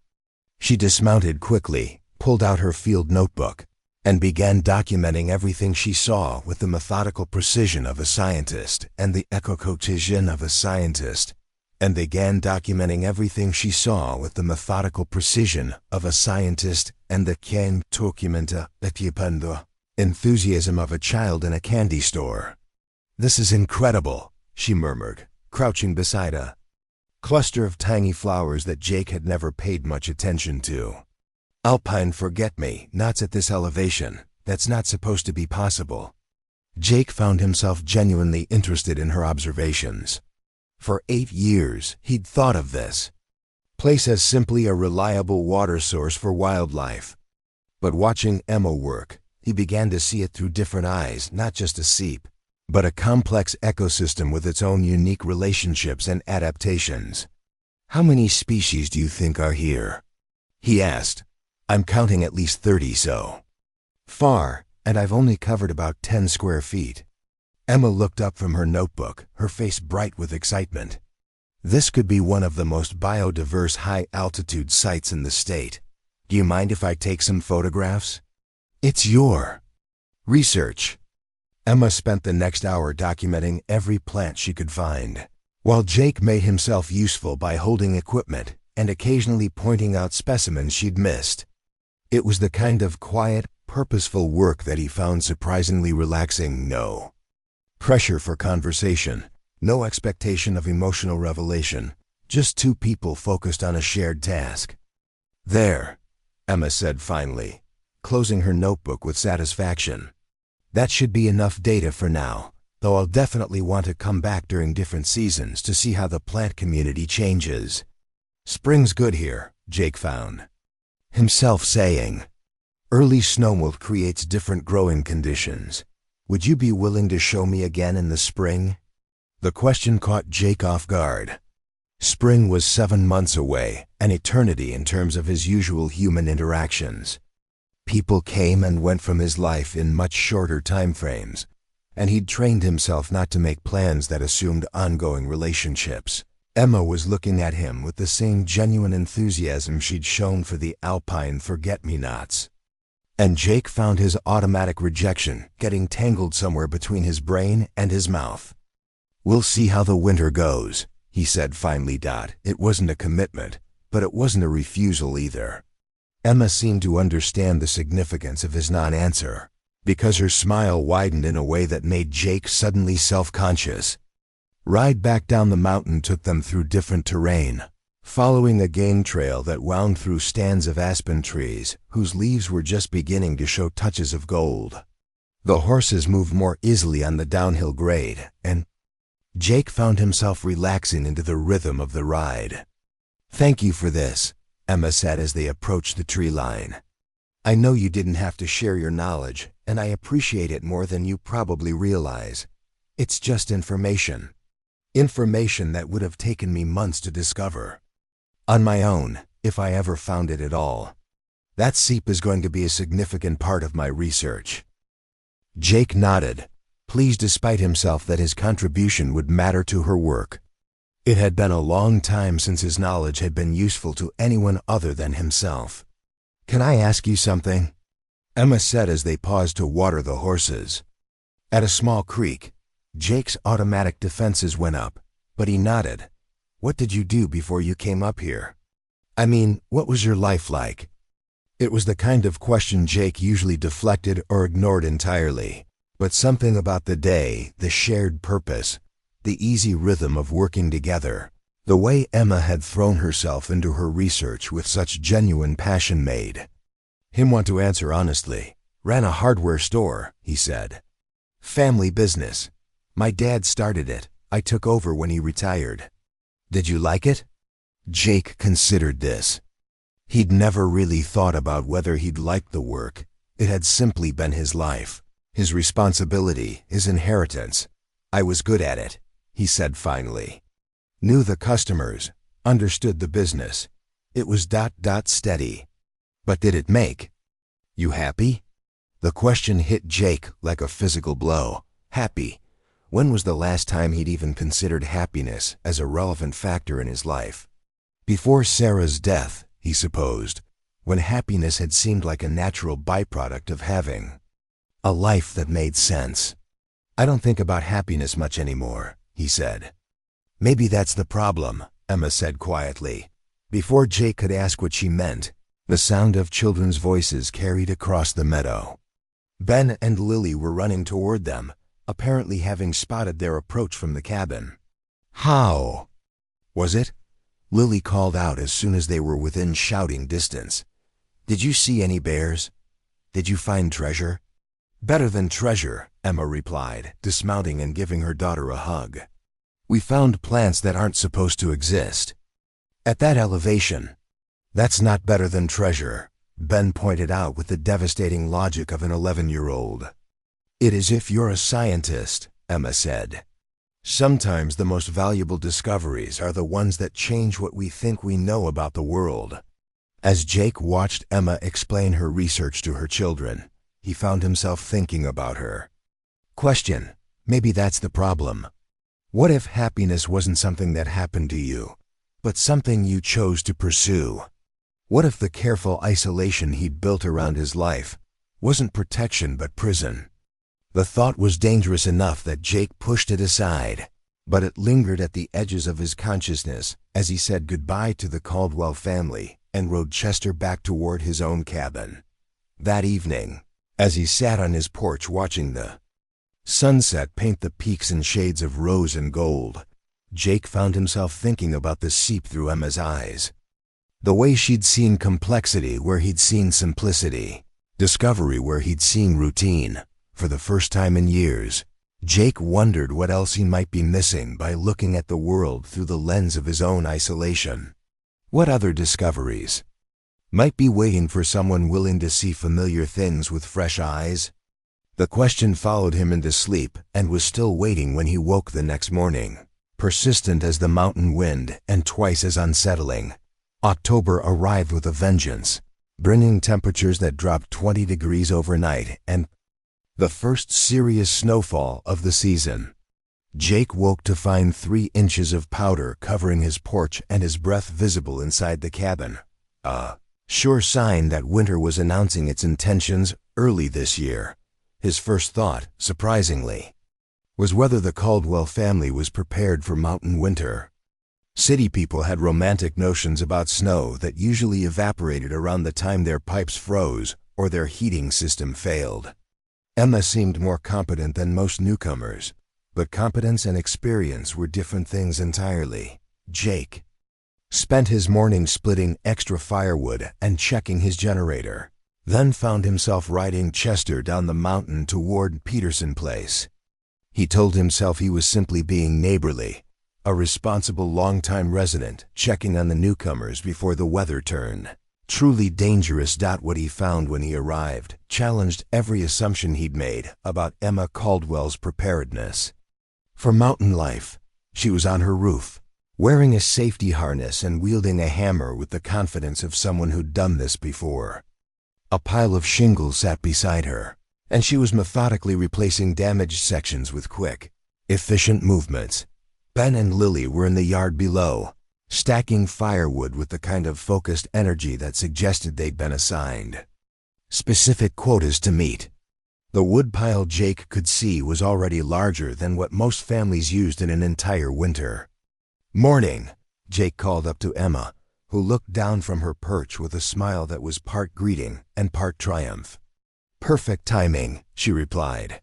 She dismounted quickly, pulled out her field notebook, and began documenting everything she saw with the methodical precision of a scientist and the echocotation of a scientist. And began documenting everything she saw with the methodical precision of a scientist and the enthusiasm of a child in a candy store. This is incredible, she murmured, crouching beside a cluster of tiny flowers that Jake had never paid much attention to. Alpine forget-me-nots at this elevation. That's not supposed to be possible. Jake found himself genuinely interested in her observations. For 8 years, he'd thought of this place as simply a reliable water source for wildlife. But watching Emma work, he began to see it through different eyes, not just a seep, but a complex ecosystem with its own unique relationships and adaptations. How many species do you think are here? He asked. I'm counting at least 30 so far, and I've only covered about 10 square feet. Emma looked up from her notebook, her face bright with excitement. This could be one of the most biodiverse high-altitude sites in the state. Do you mind if I take some photographs? It's your research. Emma spent the next hour documenting every plant she could find, while Jake made himself useful by holding equipment and occasionally pointing out specimens she'd missed. It was the kind of quiet, purposeful work that he found surprisingly relaxing. No pressure for conversation, no expectation of emotional revelation, just two people focused on a shared task. There, Emma said finally, closing her notebook with satisfaction. That should be enough data for now, though I'll definitely want to come back during different seasons to see how the plant community changes. Spring's good here, Jake found himself saying. Early snowmelt creates different growing conditions. Would you be willing to show me again in the spring? The question caught Jake off guard. Spring was 7 months away, an eternity in terms of his usual human interactions. People came and went from his life in much shorter time frames, and he'd trained himself not to make plans that assumed ongoing relationships. Emma was looking at him with the same genuine enthusiasm she'd shown for the alpine forget-me-nots. And Jake found his automatic rejection getting tangled somewhere between his brain and his mouth. We'll see how the winter goes, he said finally. It wasn't a commitment, but it wasn't a refusal either. Emma seemed to understand the significance of his non-answer, because her smile widened in a way that made Jake suddenly self-conscious. Ride back down the mountain took them through different terrain, following a game trail that wound through stands of aspen trees whose leaves were just beginning to show touches of gold. The horses moved more easily on the downhill grade, and Jake found himself relaxing into the rhythm of the ride. "Thank you for this," Emma said as they approached the tree line. "I know you didn't have to share your knowledge, and I appreciate it more than you probably realize. It's just information. Information that would have taken me months to discover. On my own, if I ever found it at all. That seep is going to be a significant part of my research." Jake nodded, pleased despite himself that his contribution would matter to her work. It had been a long time since his knowledge had been useful to anyone other than himself. "Can I ask you something?" Emma said as they paused to water the horses. At a small creek, Jake's automatic defenses went up, but he nodded. "What did you do before you came up here? I mean, what was your life like?" It was the kind of question Jake usually deflected or ignored entirely, but something about the day, the shared purpose, the easy rhythm of working together, the way Emma had thrown herself into her research with such genuine passion made him want to answer honestly. "Ran a hardware store," he said. "Family business. My dad started it. I took over when he retired." "Did you like it?" Jake considered this. He'd never really thought about whether he'd liked the work. It had simply been his life, his responsibility, his inheritance. "I was good at it," he said finally. "Knew the customers, understood the business. It was steady. But did it make you happy?" The question hit Jake like a physical blow. Happy? When was the last time he'd even considered happiness as a relevant factor in his life? Before Sarah's death, he supposed, when happiness had seemed like a natural byproduct of having a life that made sense. "I don't think about happiness much anymore," he said. "Maybe that's the problem," Emma said quietly. Before Jake could ask what she meant, the sound of children's voices carried across the meadow. Ben and Lily were running toward them, apparently having spotted their approach from the cabin. "How was it?" Lily called out as soon as they were within shouting distance. "Did you see any bears? Did you find treasure?" "Better than treasure," Emma replied, dismounting and giving her daughter a hug. "We found plants that aren't supposed to exist. At that elevation." "That's not better than treasure," Ben pointed out with the devastating logic of an 11-year-old. "It is if you're a scientist," Emma said. "Sometimes the most valuable discoveries are the ones that change what we think we know about the world." As Jake watched Emma explain her research to her children, he found himself thinking about her. Question: maybe that's the problem. What if happiness wasn't something that happened to you, but something you chose to pursue? What if the careful isolation he'd built around his life wasn't protection but prison? The thought was dangerous enough that Jake pushed it aside, but it lingered at the edges of his consciousness as he said goodbye to the Caldwell family and rode Chester back toward his own cabin. That evening, as he sat on his porch watching the sunset paint the peaks in shades of rose and gold, Jake found himself thinking about the seep through Emma's eyes. The way she'd seen complexity where he'd seen simplicity, discovery where he'd seen routine. For the first time in years, Jake wondered what else he might be missing by looking at the world through the lens of his own isolation. What other discoveries might be waiting for someone willing to see familiar things with fresh eyes? The question followed him into sleep and was still waiting when he woke the next morning, persistent as the mountain wind and twice as unsettling. October arrived with a vengeance, bringing temperatures that dropped 20 degrees overnight and the first serious snowfall of the season. Jake woke to find 3 inches of powder covering his porch and his breath visible inside the cabin. A sure sign that winter was announcing its intentions early this year. His first thought, surprisingly, was whether the Caldwell family was prepared for mountain winter. City people had romantic notions about snow that usually evaporated around the time their pipes froze or their heating system failed. Emma seemed more competent than most newcomers, but competence and experience were different things entirely. Jake spent his morning splitting extra firewood and checking his generator, then found himself riding Chester down the mountain toward Peterson Place. He told himself he was simply being neighborly, a responsible long-time resident checking on the newcomers before the weather turned. Truly dangerous. What he found when he arrived challenged every assumption he'd made about Emma Caldwell's preparedness. For mountain life, she was on her roof, wearing a safety harness and wielding a hammer with the confidence of someone who'd done this before. A pile of shingles sat beside her, and she was methodically replacing damaged sections with quick, efficient movements. Ben and Lily were in the yard below, stacking firewood with the kind of focused energy that suggested they'd been assigned specific quotas to meet. The woodpile Jake could see was already larger than what most families used in an entire winter. "Morning," Jake called up to Emma, who looked down from her perch with a smile that was part greeting and part triumph. "Perfect timing," she replied.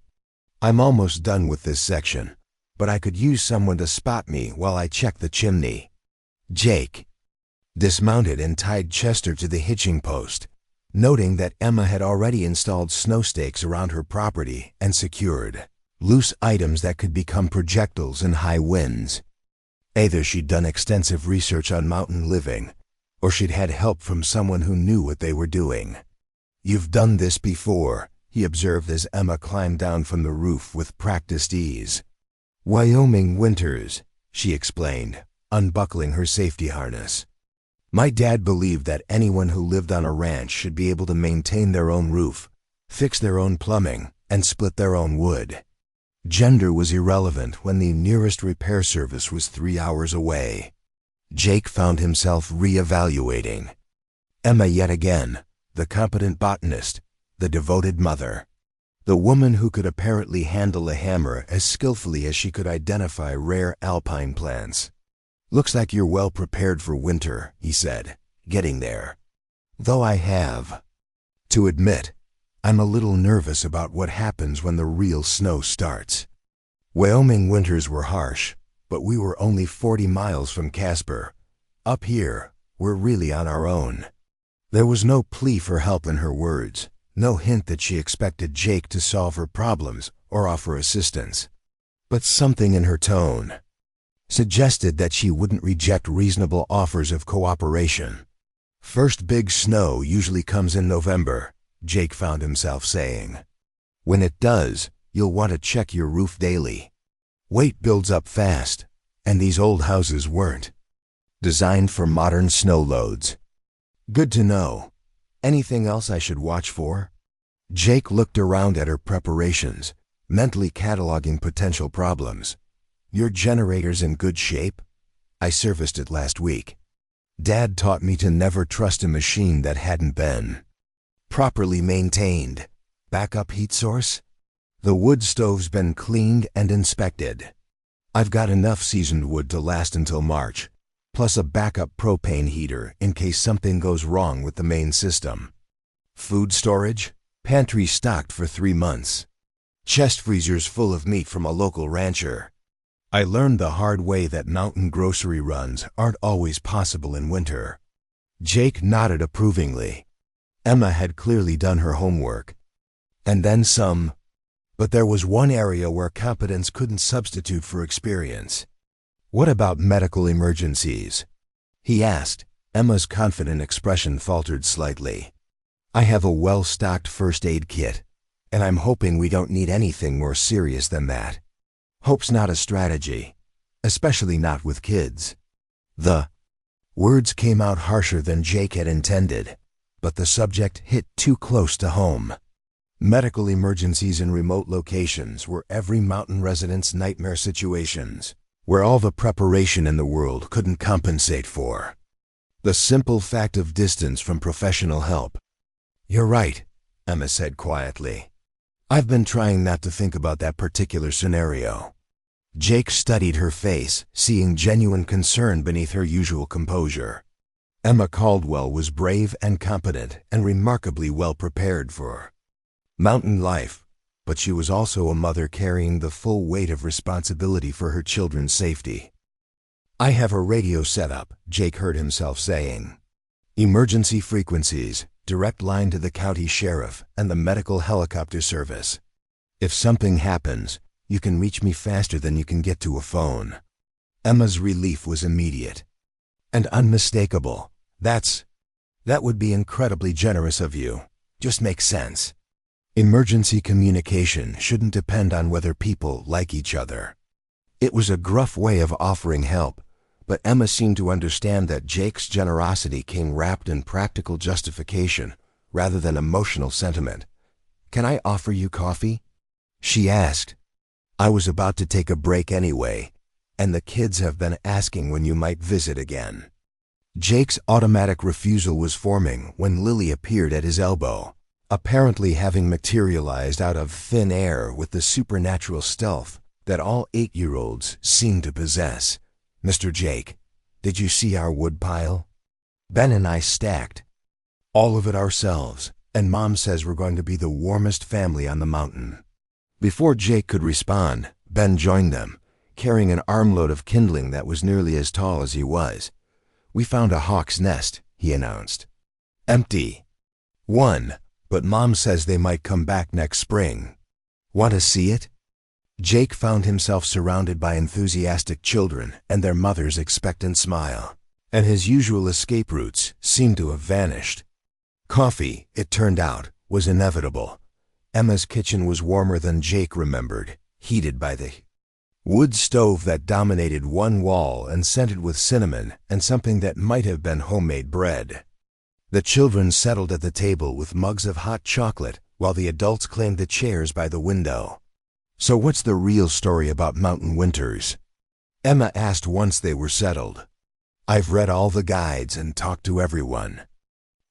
"I'm almost done with this section, but I could use someone to spot me while I check the chimney." Jake dismounted and tied Chester to the hitching post, noting that Emma had already installed snow stakes around her property and secured loose items that could become projectiles in high winds. Either she'd done extensive research on mountain living, or she'd had help from someone who knew what they were doing. "You've done this before," he observed as Emma climbed down from the roof with practiced ease. "Wyoming winters," she explained, unbuckling her safety harness. "My dad believed that anyone who lived on a ranch should be able to maintain their own roof, fix their own plumbing, and split their own wood. Gender was irrelevant when the nearest repair service was 3 hours away." Jake found himself re-evaluating Emma yet again, the competent botanist, the devoted mother, the woman who could apparently handle a hammer as skillfully as she could identify rare alpine plants. "Looks like you're well prepared for winter," he said, getting there. "Though I have to admit, I'm a little nervous about what happens when the real snow starts." Wyoming winters were harsh, but we were only 40 miles from Casper. Up here, we're really on our own. There was no plea for help in her words, no hint that she expected Jake to solve her problems or offer assistance. But something in her tone suggested that she wouldn't reject reasonable offers of cooperation. "First big snow usually comes in November," Jake found himself saying. "When it does, you'll want to check your roof daily. Weight builds up fast, and these old houses weren't designed for modern snow loads." "Good to know. Anything else I should watch for?" Jake looked around at her preparations, mentally cataloging potential problems. "Your generator's in good shape? I serviced it last week. Dad taught me to never trust a machine that hadn't been properly maintained. Backup heat source? The wood stove's been cleaned and inspected. I've got enough seasoned wood to last until March, plus a backup propane heater in case something goes wrong with the main system. Food storage? Pantry stocked for 3 months. Chest freezers full of meat from a local rancher. I learned the hard way that mountain grocery runs aren't always possible in winter." Jake nodded approvingly. Emma had clearly done her homework. And then some. But there was one area where competence couldn't substitute for experience. "What about medical emergencies?" he asked. Emma's confident expression faltered slightly. "I have a well-stocked first aid kit, and I'm hoping we don't need anything more serious than that." Hope's not a strategy, especially not with kids. The words came out harsher than Jake had intended, but the subject hit too close to home. Medical emergencies in remote locations were every mountain resident's nightmare situations, where all the preparation in the world couldn't compensate for the simple fact of distance from professional help. "You're right," Emma said quietly. "I've been trying not to think about that particular scenario." Jake studied her face, seeing genuine concern beneath her usual composure. Emma Caldwell was brave and competent and remarkably well prepared for mountain life, but she was also a mother carrying the full weight of responsibility for her children's safety. "I have a radio set up," Jake heard himself saying. "Emergency frequencies, direct line to the county sheriff and the medical helicopter service. If something happens, You can reach me faster than you can get to a phone." Emma's relief was immediate and unmistakable. That would be incredibly generous of you. Just makes sense. Emergency communication shouldn't depend on whether people like each other. It was a gruff way of offering help, but Emma seemed to understand that Jake's generosity came wrapped in practical justification rather than emotional sentiment. "Can I offer you coffee?" she asked. "I was about to take a break anyway, and the kids have been asking when you might visit again." Jake's automatic refusal was forming when Lily appeared at his elbow, apparently having materialized out of thin air with the supernatural stealth that all 8-year-olds seem to possess. "Mr. Jake, did you see our wood pile? Ben and I stacked all of it ourselves, and Mom says we're going to be the warmest family on the mountain." Before Jake could respond, Ben joined them, carrying an armload of kindling that was nearly as tall as he was. "We found a hawk's nest," he announced. "Empty. One, but Mom says they might come back next spring. Want to see it?" Jake found himself surrounded by enthusiastic children and their mother's expectant smile, and his usual escape routes seemed to have vanished. Coffee, it turned out, was inevitable. Emma's kitchen was warmer than Jake remembered, heated by the wood stove that dominated one wall and scented with cinnamon and something that might have been homemade bread. The children settled at the table with mugs of hot chocolate while the adults claimed the chairs by the window. "So what's the real story about mountain winters?" Emma asked once they were settled. "I've read all the guides and talked to everyone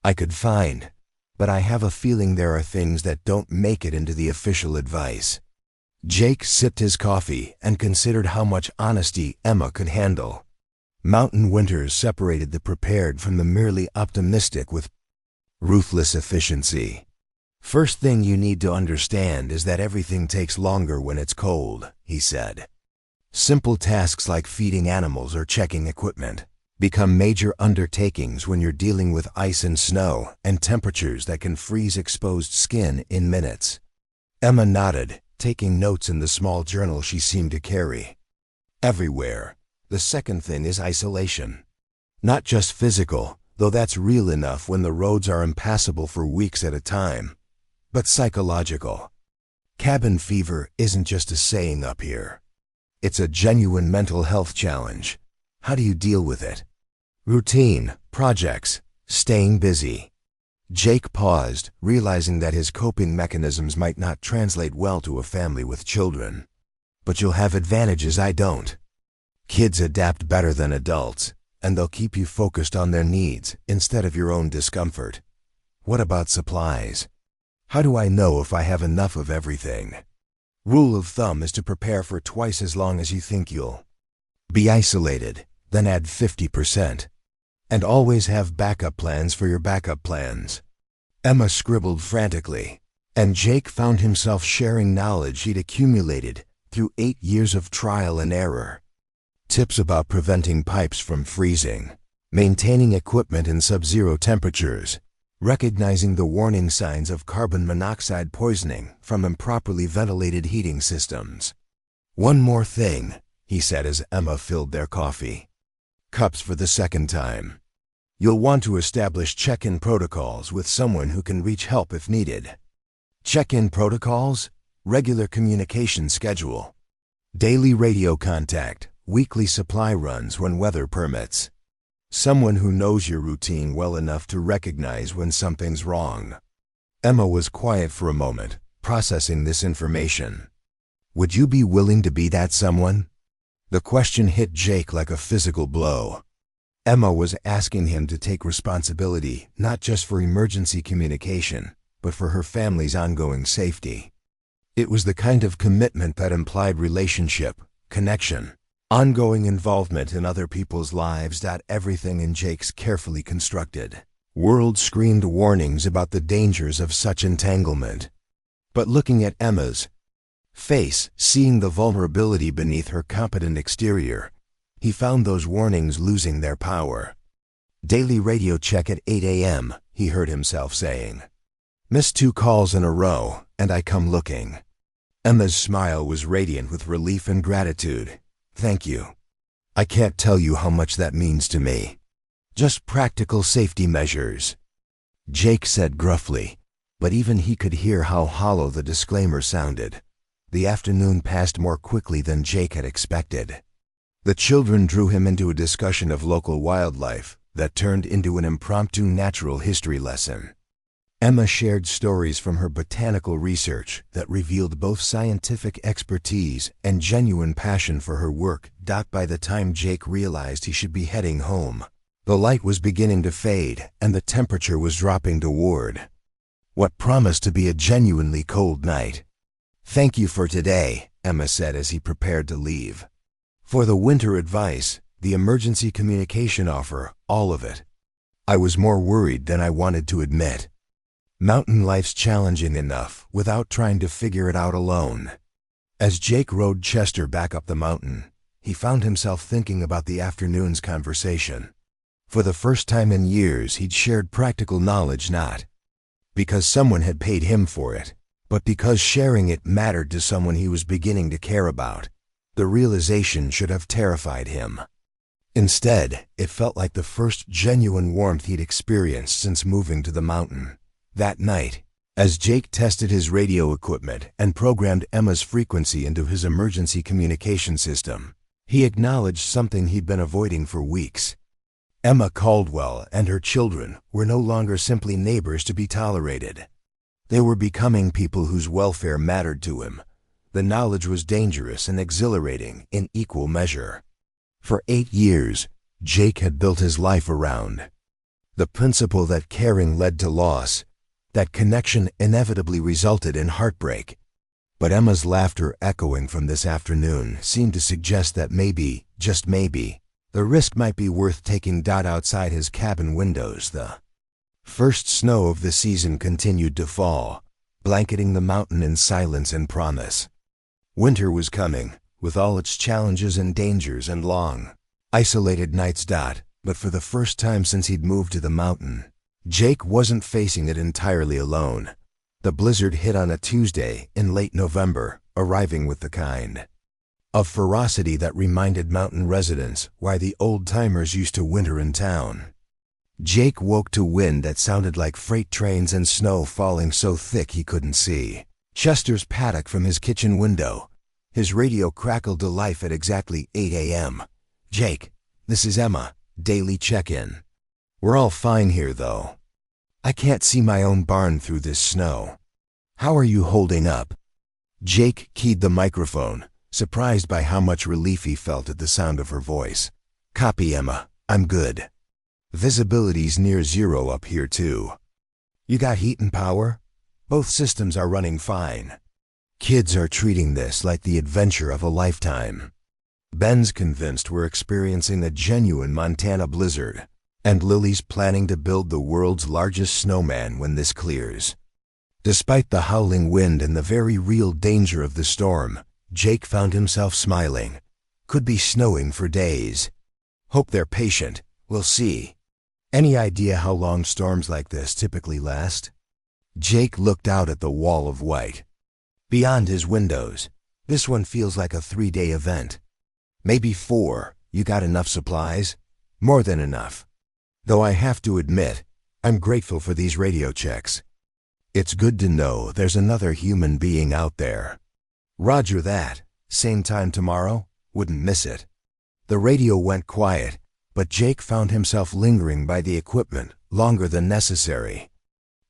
I could find, but I have a feeling there are things that don't make it into the official advice." Jake sipped his coffee and considered how much honesty Emma could handle. Mountain winters separated the prepared from the merely optimistic with ruthless efficiency. "First thing you need to understand is that everything takes longer when it's cold," he said. "Simple tasks like feeding animals or checking equipment become major undertakings when you're dealing with ice and snow and temperatures that can freeze exposed skin in minutes." Emma nodded, taking notes in the small journal she seemed to carry. "Everywhere. The second thing is isolation. Not just physical, though that's real enough when the roads are impassable for weeks at a time, but psychological. Cabin fever isn't just a saying up here. It's a genuine mental health challenge. How do you deal with it? Routine, projects, staying busy." Jake paused, realizing that his coping mechanisms might not translate well to a family with children. "But you'll have advantages I don't. Kids adapt better than adults, and they'll keep you focused on their needs instead of your own discomfort. What about supplies? How do I know if I have enough of everything? Rule of thumb is to prepare for twice as long as you think you'll be isolated, then add 50%. And always have backup plans for your backup plans." Emma scribbled frantically, and Jake found himself sharing knowledge he'd accumulated through 8 years of trial and error. Tips about preventing pipes from freezing, maintaining equipment in sub-zero temperatures, recognizing the warning signs of carbon monoxide poisoning from improperly ventilated heating systems. "One more thing," he said as Emma filled their coffee cups for the second time. "You'll want to establish check-in protocols with someone who can reach help if needed." Check-in protocols? Regular communication schedule. Daily radio contact, weekly supply runs when weather permits. Someone who knows your routine well enough to recognize when something's wrong. Emma was quiet for a moment, processing this information. Would you be willing to be that someone? The question hit Jake like a physical blow. Emma was asking him to take responsibility not just for emergency communication, but for her family's ongoing safety. It was the kind of commitment that implied relationship, connection, ongoing involvement in other people's lives. Everything in Jake's carefully constructed world screamed warnings about the dangers of such entanglement. But looking at Emma's face, seeing the vulnerability beneath her competent exterior, he found those warnings losing their power. "Daily radio check at 8 a.m., he heard himself saying. "Missed 2 calls in a row, and I come looking." Emma's smile was radiant with relief and gratitude. "Thank you. I can't tell you how much that means to me. Just practical safety measures," Jake said gruffly, but even he could hear how hollow the disclaimer sounded. The afternoon passed more quickly than Jake had expected. The children drew him into a discussion of local wildlife that turned into an impromptu natural history lesson. Emma shared stories from her botanical research that revealed both scientific expertise and genuine passion for her work. By the time Jake realized he should be heading home, the light was beginning to fade and the temperature was dropping toward what promised to be a genuinely cold night. "Thank you for today," Emma said as he prepared to leave. "For the winter advice, the emergency communication offer, all of it. I was more worried than I wanted to admit. Mountain life's challenging enough without trying to figure it out alone." As Jake rode Chester back up the mountain, he found himself thinking about the afternoon's conversation. For the first time in years, he'd shared practical knowledge not because someone had paid him for it, but because sharing it mattered to someone he was beginning to care about. The realization should have terrified him. Instead, it felt like the first genuine warmth he'd experienced since moving to the mountain. That night, as Jake tested his radio equipment and programmed Emma's frequency into his emergency communication system, he acknowledged something he'd been avoiding for weeks. Emma Caldwell and her children were no longer simply neighbors to be tolerated. They were becoming people whose welfare mattered to him. The knowledge was dangerous and exhilarating in equal measure. For 8 years, Jake had built his life around the principle that caring led to loss, that connection inevitably resulted in heartbreak. But Emma's laughter echoing from this afternoon seemed to suggest that maybe, just maybe, the risk might be worth taking. Outside his cabin windows, the first snow of the season continued to fall, blanketing the mountain in silence and promise. Winter was coming, with all its challenges and dangers and long, isolated nights. But for the first time since he'd moved to the mountain, Jake wasn't facing it entirely alone. The blizzard hit on a Tuesday in late November, arriving with the kind of ferocity that reminded mountain residents why the old-timers used to winter in town. Jake woke to wind that sounded like freight trains and snow falling so thick he couldn't see Chester's paddock from his kitchen window. His radio crackled to life at exactly 8 a.m. "Jake, this is Emma, daily check-in. We're all fine here, though. I can't see my own barn through this snow. How are you holding up?" Jake keyed the microphone, surprised by how much relief he felt at the sound of her voice. "Copy, Emma. I'm good. Visibility's near zero up here, too. You got heat and power? Both systems are running fine. Kids are treating this like the adventure of a lifetime. Ben's convinced we're experiencing a genuine Montana blizzard, and Lily's planning to build the world's largest snowman when this clears." Despite the howling wind and the very real danger of the storm, Jake found himself smiling. Could be snowing for days. Hope they're patient. We'll see. Any idea how long storms like this typically last? Jake looked out at the wall of white beyond his windows. "This one feels like a 3-day event. Maybe 4. You got enough supplies?" "More than enough. Though I have to admit, I'm grateful for these radio checks. It's good to know there's another human being out there." "Roger that. Same time tomorrow? Wouldn't miss it." The radio went quiet, but Jake found himself lingering by the equipment longer than necessary.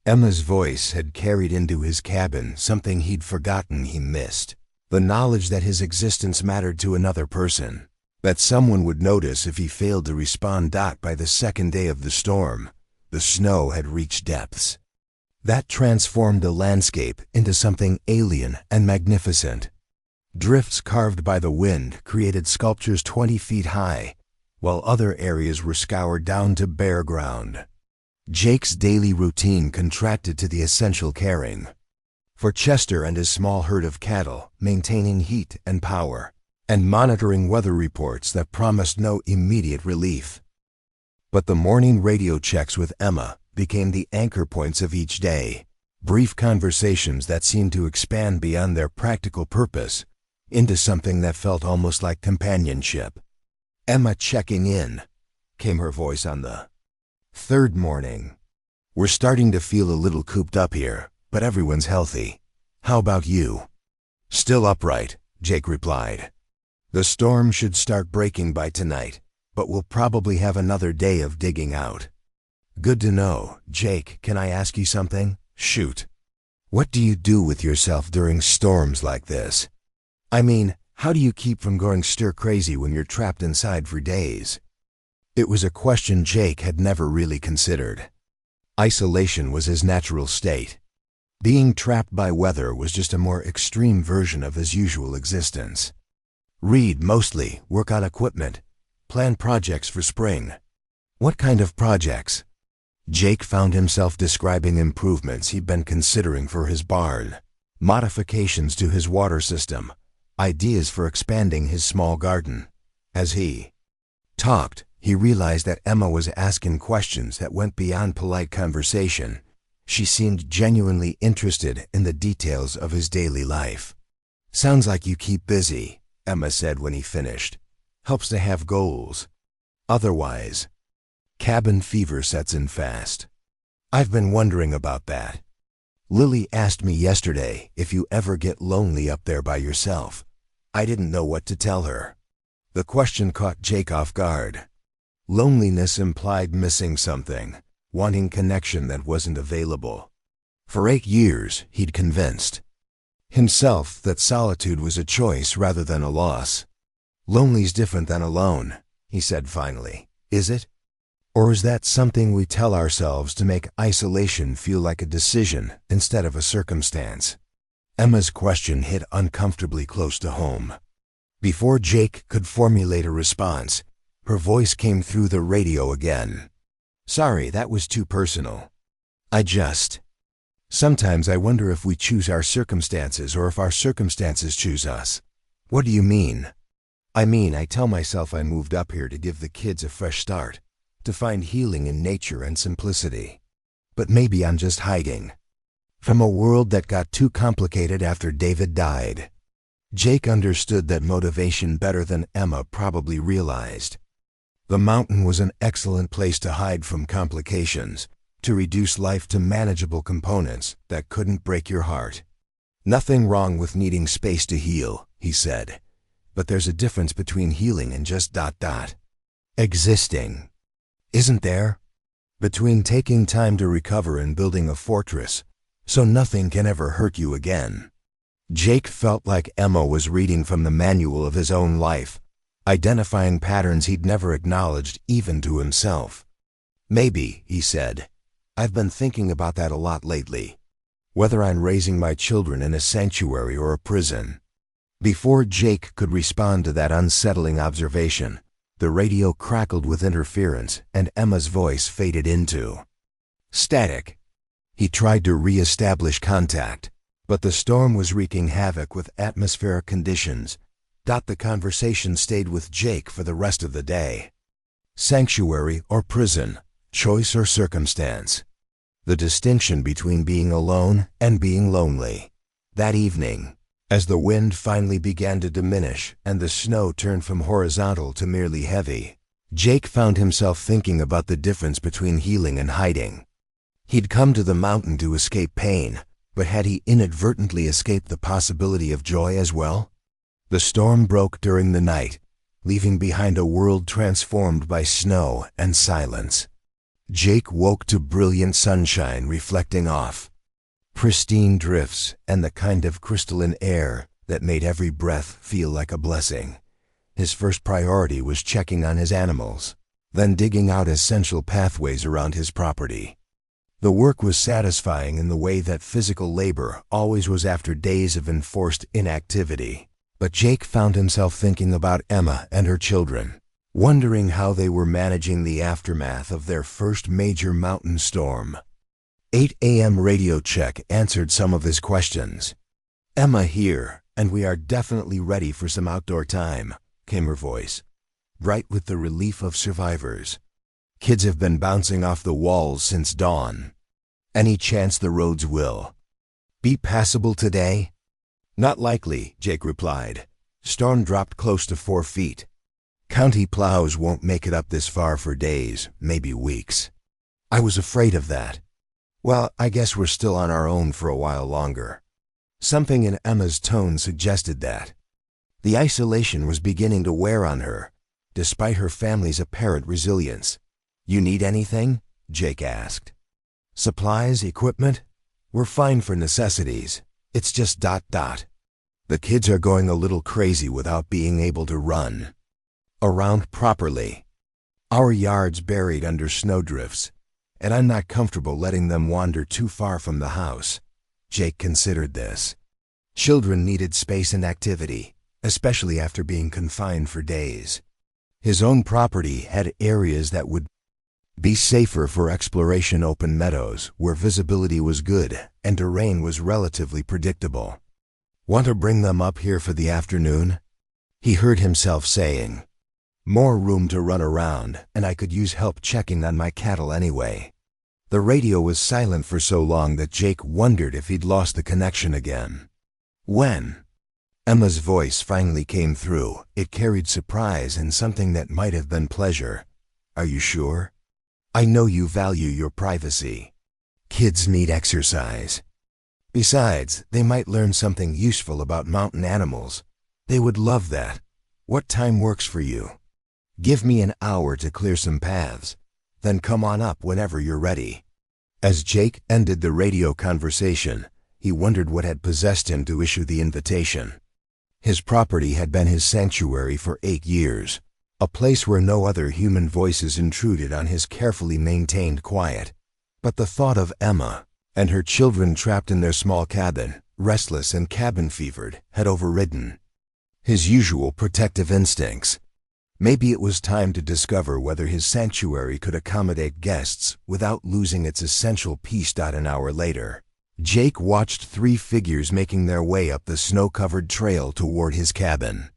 Emma's voice had carried into his cabin something he'd forgotten he missed. The knowledge that his existence mattered to another person, that someone would notice if he failed to respond. By the second day of the storm, the snow had reached depths that transformed the landscape into something alien and magnificent. Drifts carved by the wind created sculptures 20 feet high, while other areas were scoured down to bare ground. Jake's daily routine contracted to the essential caring for Chester and his small herd of cattle, maintaining heat and power, and monitoring weather reports that promised no immediate relief. But the morning radio checks with Emma became the anchor points of each day. Brief conversations that seemed to expand beyond their practical purpose into something that felt almost like companionship. "Emma checking in," came her voice on the third morning. "We're starting to feel a little cooped up here, but everyone's healthy. How about you?" "Still upright," Jake replied. "The storm should start breaking by tonight, but we'll probably have another day of digging out." "Good to know. Jake, can I ask you something?" "Shoot." "What do you do with yourself during storms like this? I mean, how do you keep from going stir-crazy when you're trapped inside for days?" It was a question Jake had never really considered. Isolation was his natural state. Being trapped by weather was just a more extreme version of his usual existence. Read mostly, work on equipment, plan projects for spring. What kind of projects? Jake found himself describing improvements he'd been considering for his barn, modifications to his water system, ideas for expanding his small garden. As he talked, he realized that Emma was asking questions that went beyond polite conversation. She seemed genuinely interested in the details of his daily life. "Sounds like you keep busy," Emma said when he finished. "Helps to have goals. Otherwise, cabin fever sets in fast." "I've been wondering about that. Lily asked me yesterday if you ever get lonely up there by yourself. I didn't know what to tell her." The question caught Jake off guard. Loneliness implied missing something, wanting connection that wasn't available. For 8 years, he'd convinced himself that solitude was a choice rather than a loss. "Lonely's different than alone," he said finally. "Is it? Or is that something we tell ourselves to make isolation feel like a decision instead of a circumstance?" Emma's question hit uncomfortably close to home. Before Jake could formulate a response, her voice came through the radio again. "Sorry, that was too personal. Sometimes I wonder if we choose our circumstances or if our circumstances choose us." "What do you mean?" I tell myself I moved up here to give the kids a fresh start, to find healing in nature and simplicity. But maybe I'm just hiding from a world that got too complicated after David died." Jake understood that motivation better than Emma probably realized. The mountain was an excellent place to hide from complications, to reduce life to manageable components that couldn't break your heart. "Nothing wrong with needing space to heal," he said. "But there's a difference between healing and just existing. Isn't there? Between taking time to recover and building a fortress, so nothing can ever hurt you again." Jake felt like Emma was reading from the manual of his own life, identifying patterns he'd never acknowledged even to himself. "Maybe," he said. "I've been thinking about that a lot lately. Whether I'm raising my children in a sanctuary or a prison." Before Jake could respond to that unsettling observation, the radio crackled with interference and Emma's voice faded into static. He tried to re-establish contact, but the storm was wreaking havoc with atmospheric conditions. The conversation stayed with Jake for the rest of the day. Sanctuary or prison, choice or circumstance. The distinction between being alone and being lonely. That evening, as the wind finally began to diminish and the snow turned from horizontal to merely heavy, Jake found himself thinking about the difference between healing and hiding. He'd come to the mountain to escape pain, but had he inadvertently escaped the possibility of joy as well? The storm broke during the night, leaving behind a world transformed by snow and silence. Jake woke to brilliant sunshine reflecting off pristine drifts and the kind of crystalline air that made every breath feel like a blessing. His first priority was checking on his animals, then digging out essential pathways around his property. The work was satisfying in the way that physical labor always was after days of enforced inactivity. But Jake found himself thinking about Emma and her children, wondering how they were managing the aftermath of their first major mountain storm. 8 a.m. radio check answered some of his questions. "Emma here, and we are definitely ready for some outdoor time," came her voice, bright with the relief of survivors. "Kids have been bouncing off the walls since dawn." Any chance the roads will be passable today? Not likely, Jake replied. Storm dropped close to 4 feet. County plows won't make it up this far for days, maybe weeks. I was afraid of that. Well, I guess we're still on our own for a while longer. Something in Emma's tone suggested that. The isolation was beginning to wear on her, despite her family's apparent resilience. You need anything? Jake asked. Supplies, equipment? We're fine for necessities. It's just ... The kids are going a little crazy without being able to run around properly. Our yard's buried under snowdrifts, and I'm not comfortable letting them wander too far from the house. Jake considered this. Children needed space and activity, especially after being confined for days. His own property had areas that would be safer for exploration, open meadows where visibility was good and terrain was relatively predictable. Want to bring them up here for the afternoon? He heard himself saying. More room to run around, and I could use help checking on my cattle anyway. The radio was silent for so long that Jake wondered if he'd lost the connection again. When? Emma's voice finally came through. It carried surprise and something that might have been pleasure. Are you sure? I know you value your privacy. Kids need exercise. Besides, they might learn something useful about mountain animals. They would love that. What time works for you? Give me an hour to clear some paths. Then come on up whenever you're ready. As Jake ended the radio conversation, he wondered what had possessed him to issue the invitation. His property had been his sanctuary for 8 years, a place where no other human voices intruded on his carefully maintained quiet. But the thought of Emma and her children trapped in their small cabin, restless and cabin-fevered, had overridden his usual protective instincts. Maybe it was time to discover whether his sanctuary could accommodate guests without losing its essential peace. An hour later, Jake watched 3 figures making their way up the snow-covered trail toward his cabin.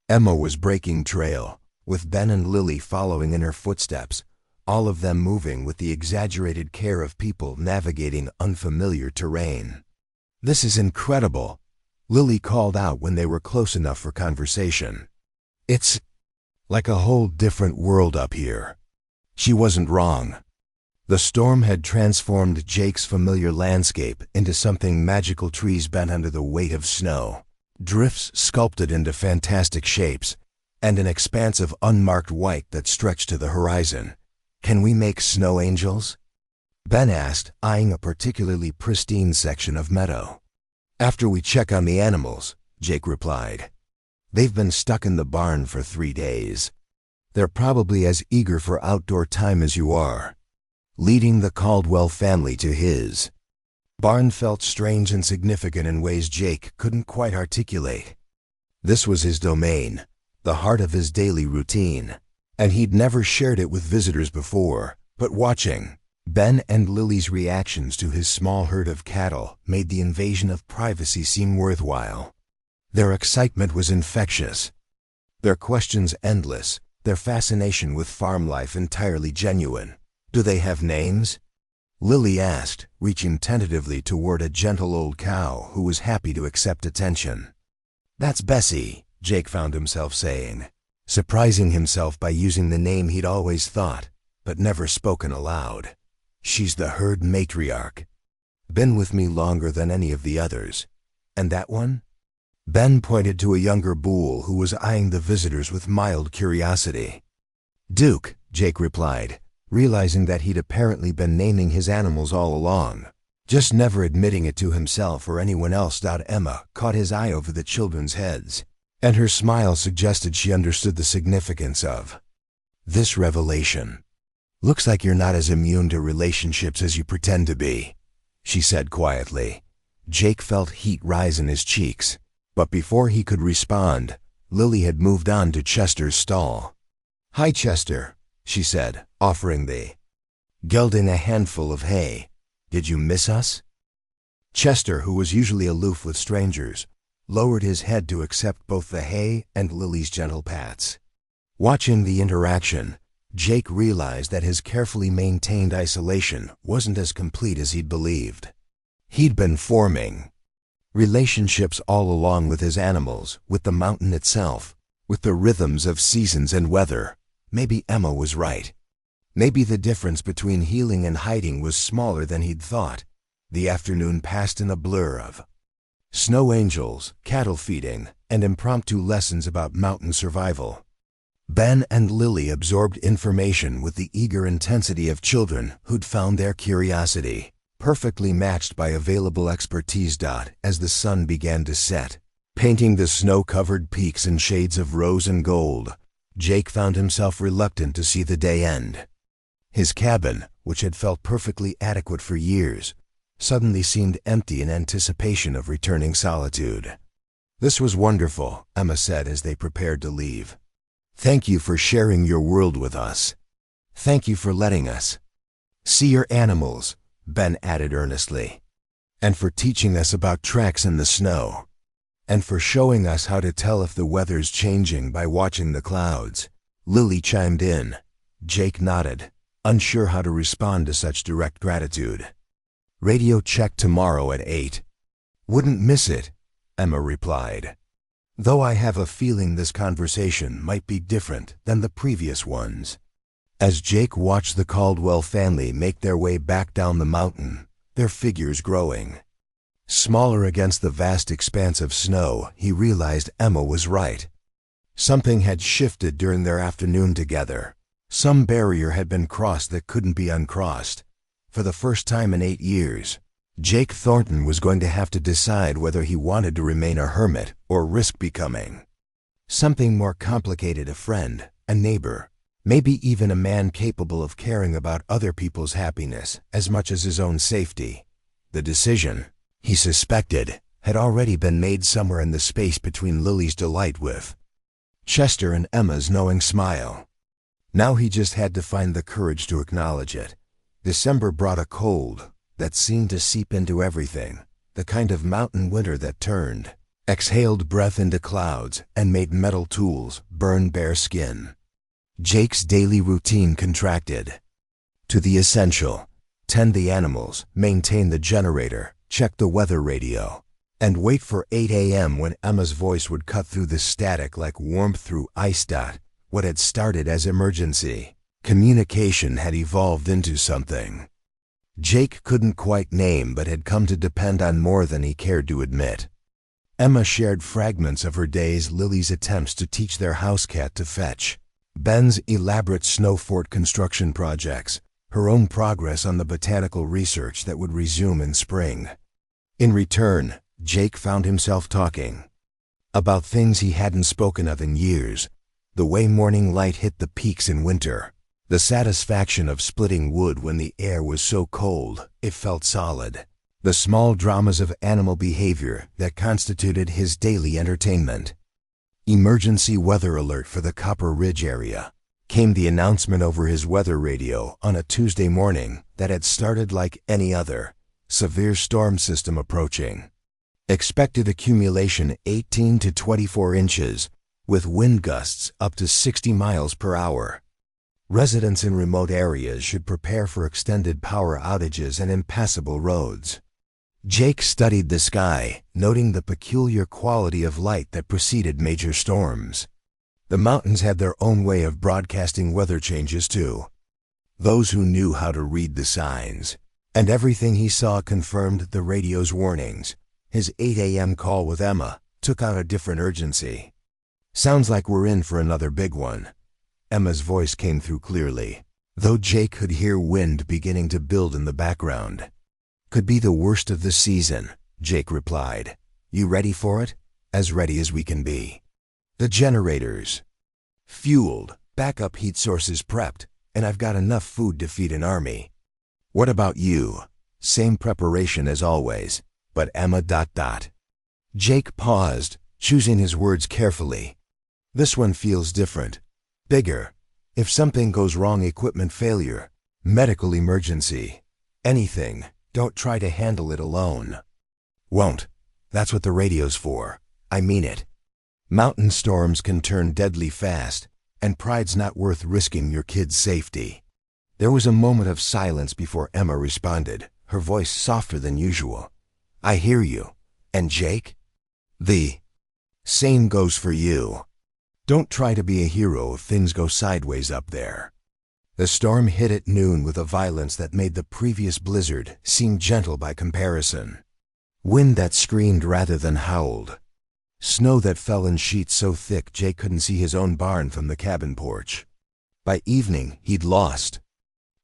Emma was breaking trail, with Ben and Lily following in her footsteps, all of them moving with the exaggerated care of people navigating unfamiliar terrain. This is incredible, Lily called out when they were close enough for conversation. It's like a whole different world up here. She wasn't wrong. The storm had transformed Jake's familiar landscape into something magical, trees bent under the weight of snow, drifts sculpted into fantastic shapes, and an expanse of unmarked white that stretched to the horizon. Can we make snow angels? Ben asked, eyeing a particularly pristine section of meadow. After we check on the animals, Jake replied. They've been stuck in the barn for 3 days. They're probably as eager for outdoor time as you are. Leading the Caldwell family to his barn felt strange and significant in ways Jake couldn't quite articulate. This was his domain, the heart of his daily routine, and he'd never shared it with visitors before. But watching Ben and Lily's reactions to his small herd of cattle made the invasion of privacy seem worthwhile. Their excitement was infectious, their questions endless, their fascination with farm life entirely genuine. Do they have names? Lily asked, reaching tentatively toward a gentle old cow who was happy to accept attention. That's Bessie, Jake found himself saying, surprising himself by using the name he'd always thought, but never spoken aloud. She's the herd matriarch. Been with me longer than any of the others. And that one? Ben pointed to a younger bull who was eyeing the visitors with mild curiosity. Duke, Jake replied, realizing that he'd apparently been naming his animals all along, just never admitting it to himself or anyone else. Emma caught his eye over the children's heads, and her smile suggested she understood the significance of this revelation. Looks like you're not as immune to relationships as you pretend to be, she said quietly. Jake felt heat rise in his cheeks, but before he could respond, Lily had moved on to Chester's stall. Hi, Chester, she said, offering the gelding a handful of hay. Did you miss us? Chester, who was usually aloof with strangers, lowered his head to accept both the hay and Lily's gentle pats. Watching the interaction, Jake realized that his carefully maintained isolation wasn't as complete as he'd believed. He'd been forming relationships all along with his animals, with the mountain itself, with the rhythms of seasons and weather. Maybe Emma was right. Maybe the difference between healing and hiding was smaller than he'd thought. The afternoon passed in a blur of snow angels, cattle feeding, and impromptu lessons about mountain survival. Ben and Lily absorbed information with the eager intensity of children who'd found their curiosity, perfectly matched by available expertise. As the sun began to set, painting the snow-covered peaks in shades of rose and gold, Jake found himself reluctant to see the day end. His cabin, which had felt perfectly adequate for years, suddenly seemed empty in anticipation of returning solitude. "This was wonderful," Emma said as they prepared to leave. "Thank you for sharing your world with us. Thank you for letting us see your animals," Ben added earnestly. "And for teaching us about tracks in the snow. And for showing us how to tell if the weather's changing by watching the clouds." Lily chimed in. Jake nodded, unsure how to respond to such direct gratitude. "Radio check tomorrow at 8. "Wouldn't miss it," Emma replied. "Though I have a feeling this conversation might be different than the previous ones." As Jake watched the Caldwell family make their way back down the mountain, their figures growing smaller against the vast expanse of snow, he realized Emma was right. Something had shifted during their afternoon together. Some barrier had been crossed that couldn't be uncrossed. For the first time in 8 years, Jake Thornton was going to have to decide whether he wanted to remain a hermit or risk becoming something more complicated: a friend, a neighbor, maybe even a man capable of caring about other people's happiness as much as his own safety. The decision, he suspected, had already been made somewhere in the space between Lily's delight with Chester and Emma's knowing smile. Now he just had to find the courage to acknowledge it. December brought a cold that seemed to seep into everything, the kind of mountain winter that turned exhaled breath into clouds and made metal tools burn bare skin. Jake's daily routine contracted to the essential: tend the animals, maintain the generator, check the weather radio, and wait for 8 a.m. when Emma's voice would cut through the static like warmth through ice. What had started as emergency communication had evolved into something Jake couldn't quite name but had come to depend on more than he cared to admit. Emma shared fragments of her days: Lily's attempts to teach their house cat to fetch, Ben's elaborate snow fort construction projects, her own progress on the botanical research that would resume in spring. In return, Jake found himself talking about things he hadn't spoken of in years: the way morning light hit the peaks in winter, the satisfaction of splitting wood when the air was so cold it felt solid, the small dramas of animal behavior that constituted his daily entertainment. Emergency weather alert for the Copper Ridge area, came the announcement over his weather radio on a Tuesday morning that had started like any other: severe storm system approaching. Expected accumulation 18 to 24 inches, with wind gusts up to 60 miles per hour. Residents in remote areas should prepare for extended power outages and impassable roads. Jake studied the sky, noting the peculiar quality of light that preceded major storms. The mountains had their own way of broadcasting weather changes too. Those who knew how to read the signs. And everything he saw confirmed the radio's warnings. His 8 a.m. call with Emma took on a different urgency. "Sounds like we're in for another big one." Emma's voice came through clearly, though Jake could hear wind beginning to build in the background. "Could be the worst of the season," Jake replied. "You ready for it?" "As ready as we can be." "The generators fueled, backup heat sources prepped, and I've got enough food to feed an army." "What about you?" "Same preparation as always, but Emma... Jake paused, choosing his words carefully. "This one feels different. Bigger. If something goes wrong, equipment failure, medical emergency, anything, don't try to handle it alone." "Won't. That's what the radio's for. I mean it. Mountain storms can turn deadly fast, and pride's not worth risking your kid's safety." There was a moment of silence before Emma responded, her voice softer than usual. "I hear you. And Jake? The same goes for you. Don't try to be a hero if things go sideways up there." The storm hit at noon with a violence that made the previous blizzard seem gentle by comparison. Wind that screamed rather than howled. Snow that fell in sheets so thick Jake couldn't see his own barn from the cabin porch. By evening, he'd lost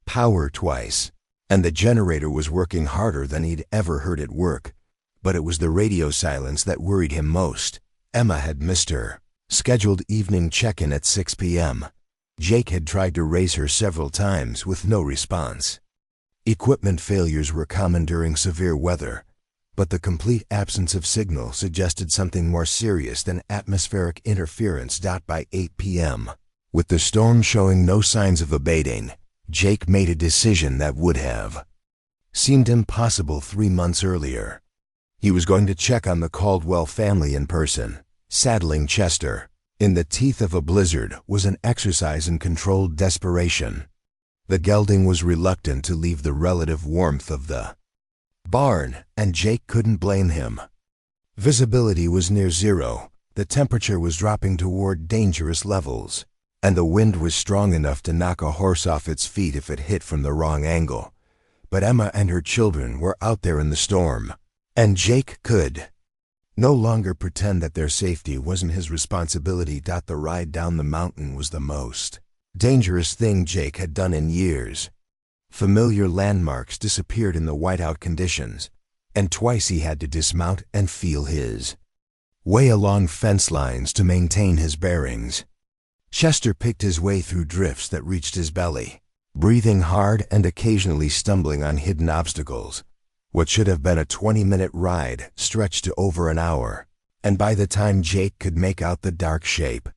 power twice, and the generator was working harder than he'd ever heard it work. But it was the radio silence that worried him most. Emma had missed her scheduled evening check-in at 6 p.m. Jake had tried to raise her several times with no response. Equipment failures were common during severe weather, but the complete absence of signal suggested something more serious than atmospheric interference. By 8 p.m., with the storm showing no signs of abating, Jake made a decision that would have seemed impossible 3 months earlier. He was going to check on the Caldwell family in person. Saddling Chester in the teeth of a blizzard was an exercise in controlled desperation. The gelding was reluctant to leave the relative warmth of the barn, and Jake couldn't blame him. Visibility was near zero, the temperature was dropping toward dangerous levels, and the wind was strong enough to knock a horse off its feet if it hit from the wrong angle. But Emma and her children were out there in the storm, and Jake could no longer pretend that their safety wasn't his responsibility. The ride down the mountain was the most dangerous thing Jake had done in years. Familiar landmarks disappeared in the whiteout conditions, and twice he had to dismount and feel his way along fence lines to maintain his bearings. Chester picked his way through drifts that reached his belly, breathing hard and occasionally stumbling on hidden obstacles. What should have been a 20-minute ride stretched to over an hour, and by the time Jake could make out the dark shape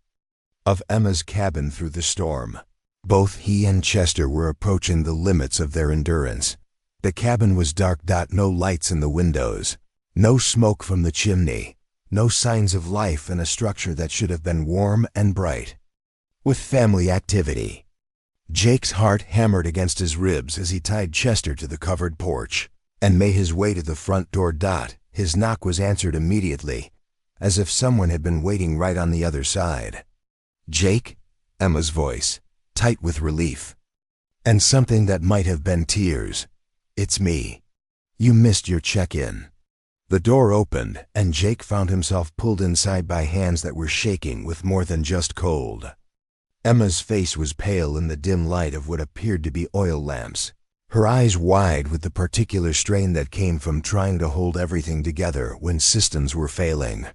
of Emma's cabin through the storm, both he and Chester were approaching the limits of their endurance. The cabin was dark. No lights in the windows, no smoke from the chimney, no signs of life in a structure that should have been warm and bright with family activity. Jake's heart hammered against his ribs as he tied Chester to the covered porch and made his way to the front door. His knock was answered immediately, as if someone had been waiting right on the other side. "Jake?" Emma's voice, tight with relief, and something that might have been tears. "It's me. You missed your check-in." The door opened, and Jake found himself pulled inside by hands that were shaking with more than just cold. Emma's face was pale in the dim light of what appeared to be oil lamps, her eyes wide with the particular strain that came from trying to hold everything together when systems were failing.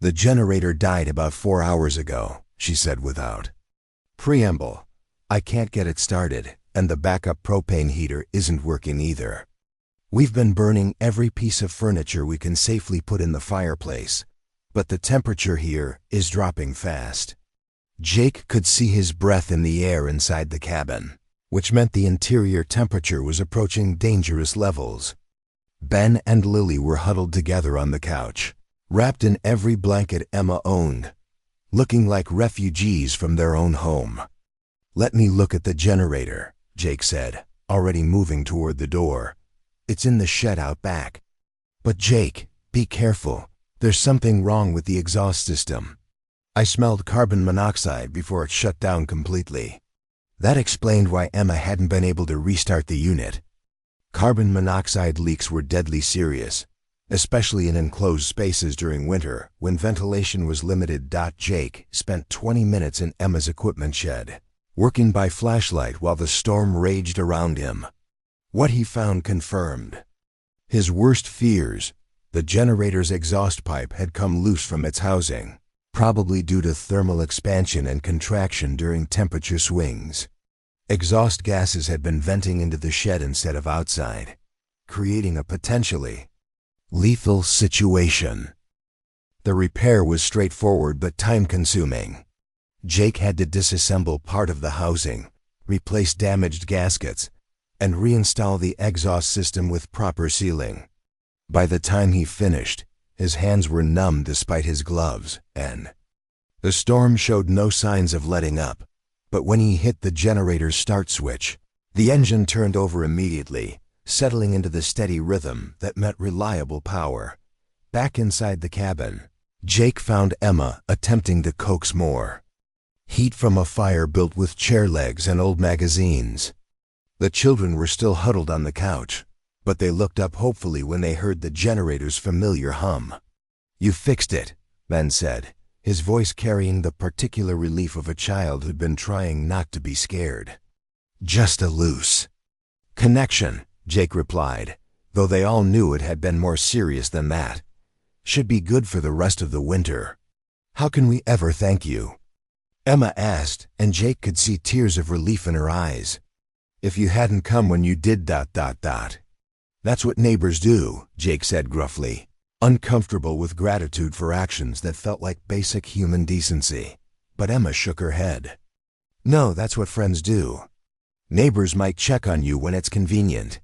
"The generator died about 4 hours ago," she said without preamble. "I can't get it started, and the backup propane heater isn't working either. We've been burning every piece of furniture we can safely put in the fireplace, but the temperature here is dropping fast." Jake could see his breath in the air inside the cabin, which meant the interior temperature was approaching dangerous levels. Ben and Lily were huddled together on the couch, wrapped in every blanket Emma owned, looking like refugees from their own home. "Let me look at the generator," Jake said, already moving toward the door. "It's in the shed out back." "But Jake, be careful. There's something wrong with the exhaust system. I smelled carbon monoxide before it shut down completely." That explained why Emma hadn't been able to restart the unit. Carbon monoxide leaks were deadly serious, especially in enclosed spaces during winter when ventilation was limited. Jake spent 20 minutes in Emma's equipment shed, working by flashlight while the storm raged around him. What he found confirmed his worst fears. The generator's exhaust pipe had come loose from its housing, probably due to thermal expansion and contraction during temperature swings. Exhaust gases had been venting into the shed instead of outside, creating a potentially lethal situation. The repair was straightforward but time-consuming. Jake had to disassemble part of the housing, replace damaged gaskets, and reinstall the exhaust system with proper sealing. By the time he finished, his hands were numb despite his gloves, and The storm showed no signs of letting up, but when he hit the generator's start switch, the engine turned over immediately, settling into the steady rhythm that meant reliable power. Back inside the cabin, Jake found Emma attempting to coax more heat from a fire built with chair legs and old magazines. The children were still huddled on the couch, but they looked up hopefully when they heard the generator's familiar hum. "You fixed it," Ben said, his voice carrying the particular relief of a child who'd been trying not to be scared. "Just a loose connection," Jake replied, though they all knew it had been more serious than that. "Should be good for the rest of the winter." "How can we ever thank you?" Emma asked, and Jake could see tears of relief in her eyes. "If you hadn't come when you did ... That's what neighbors do," Jake said gruffly, uncomfortable with gratitude for actions that felt like basic human decency. But Emma shook her head. "No, that's what friends do. Neighbors might check on you when it's convenient.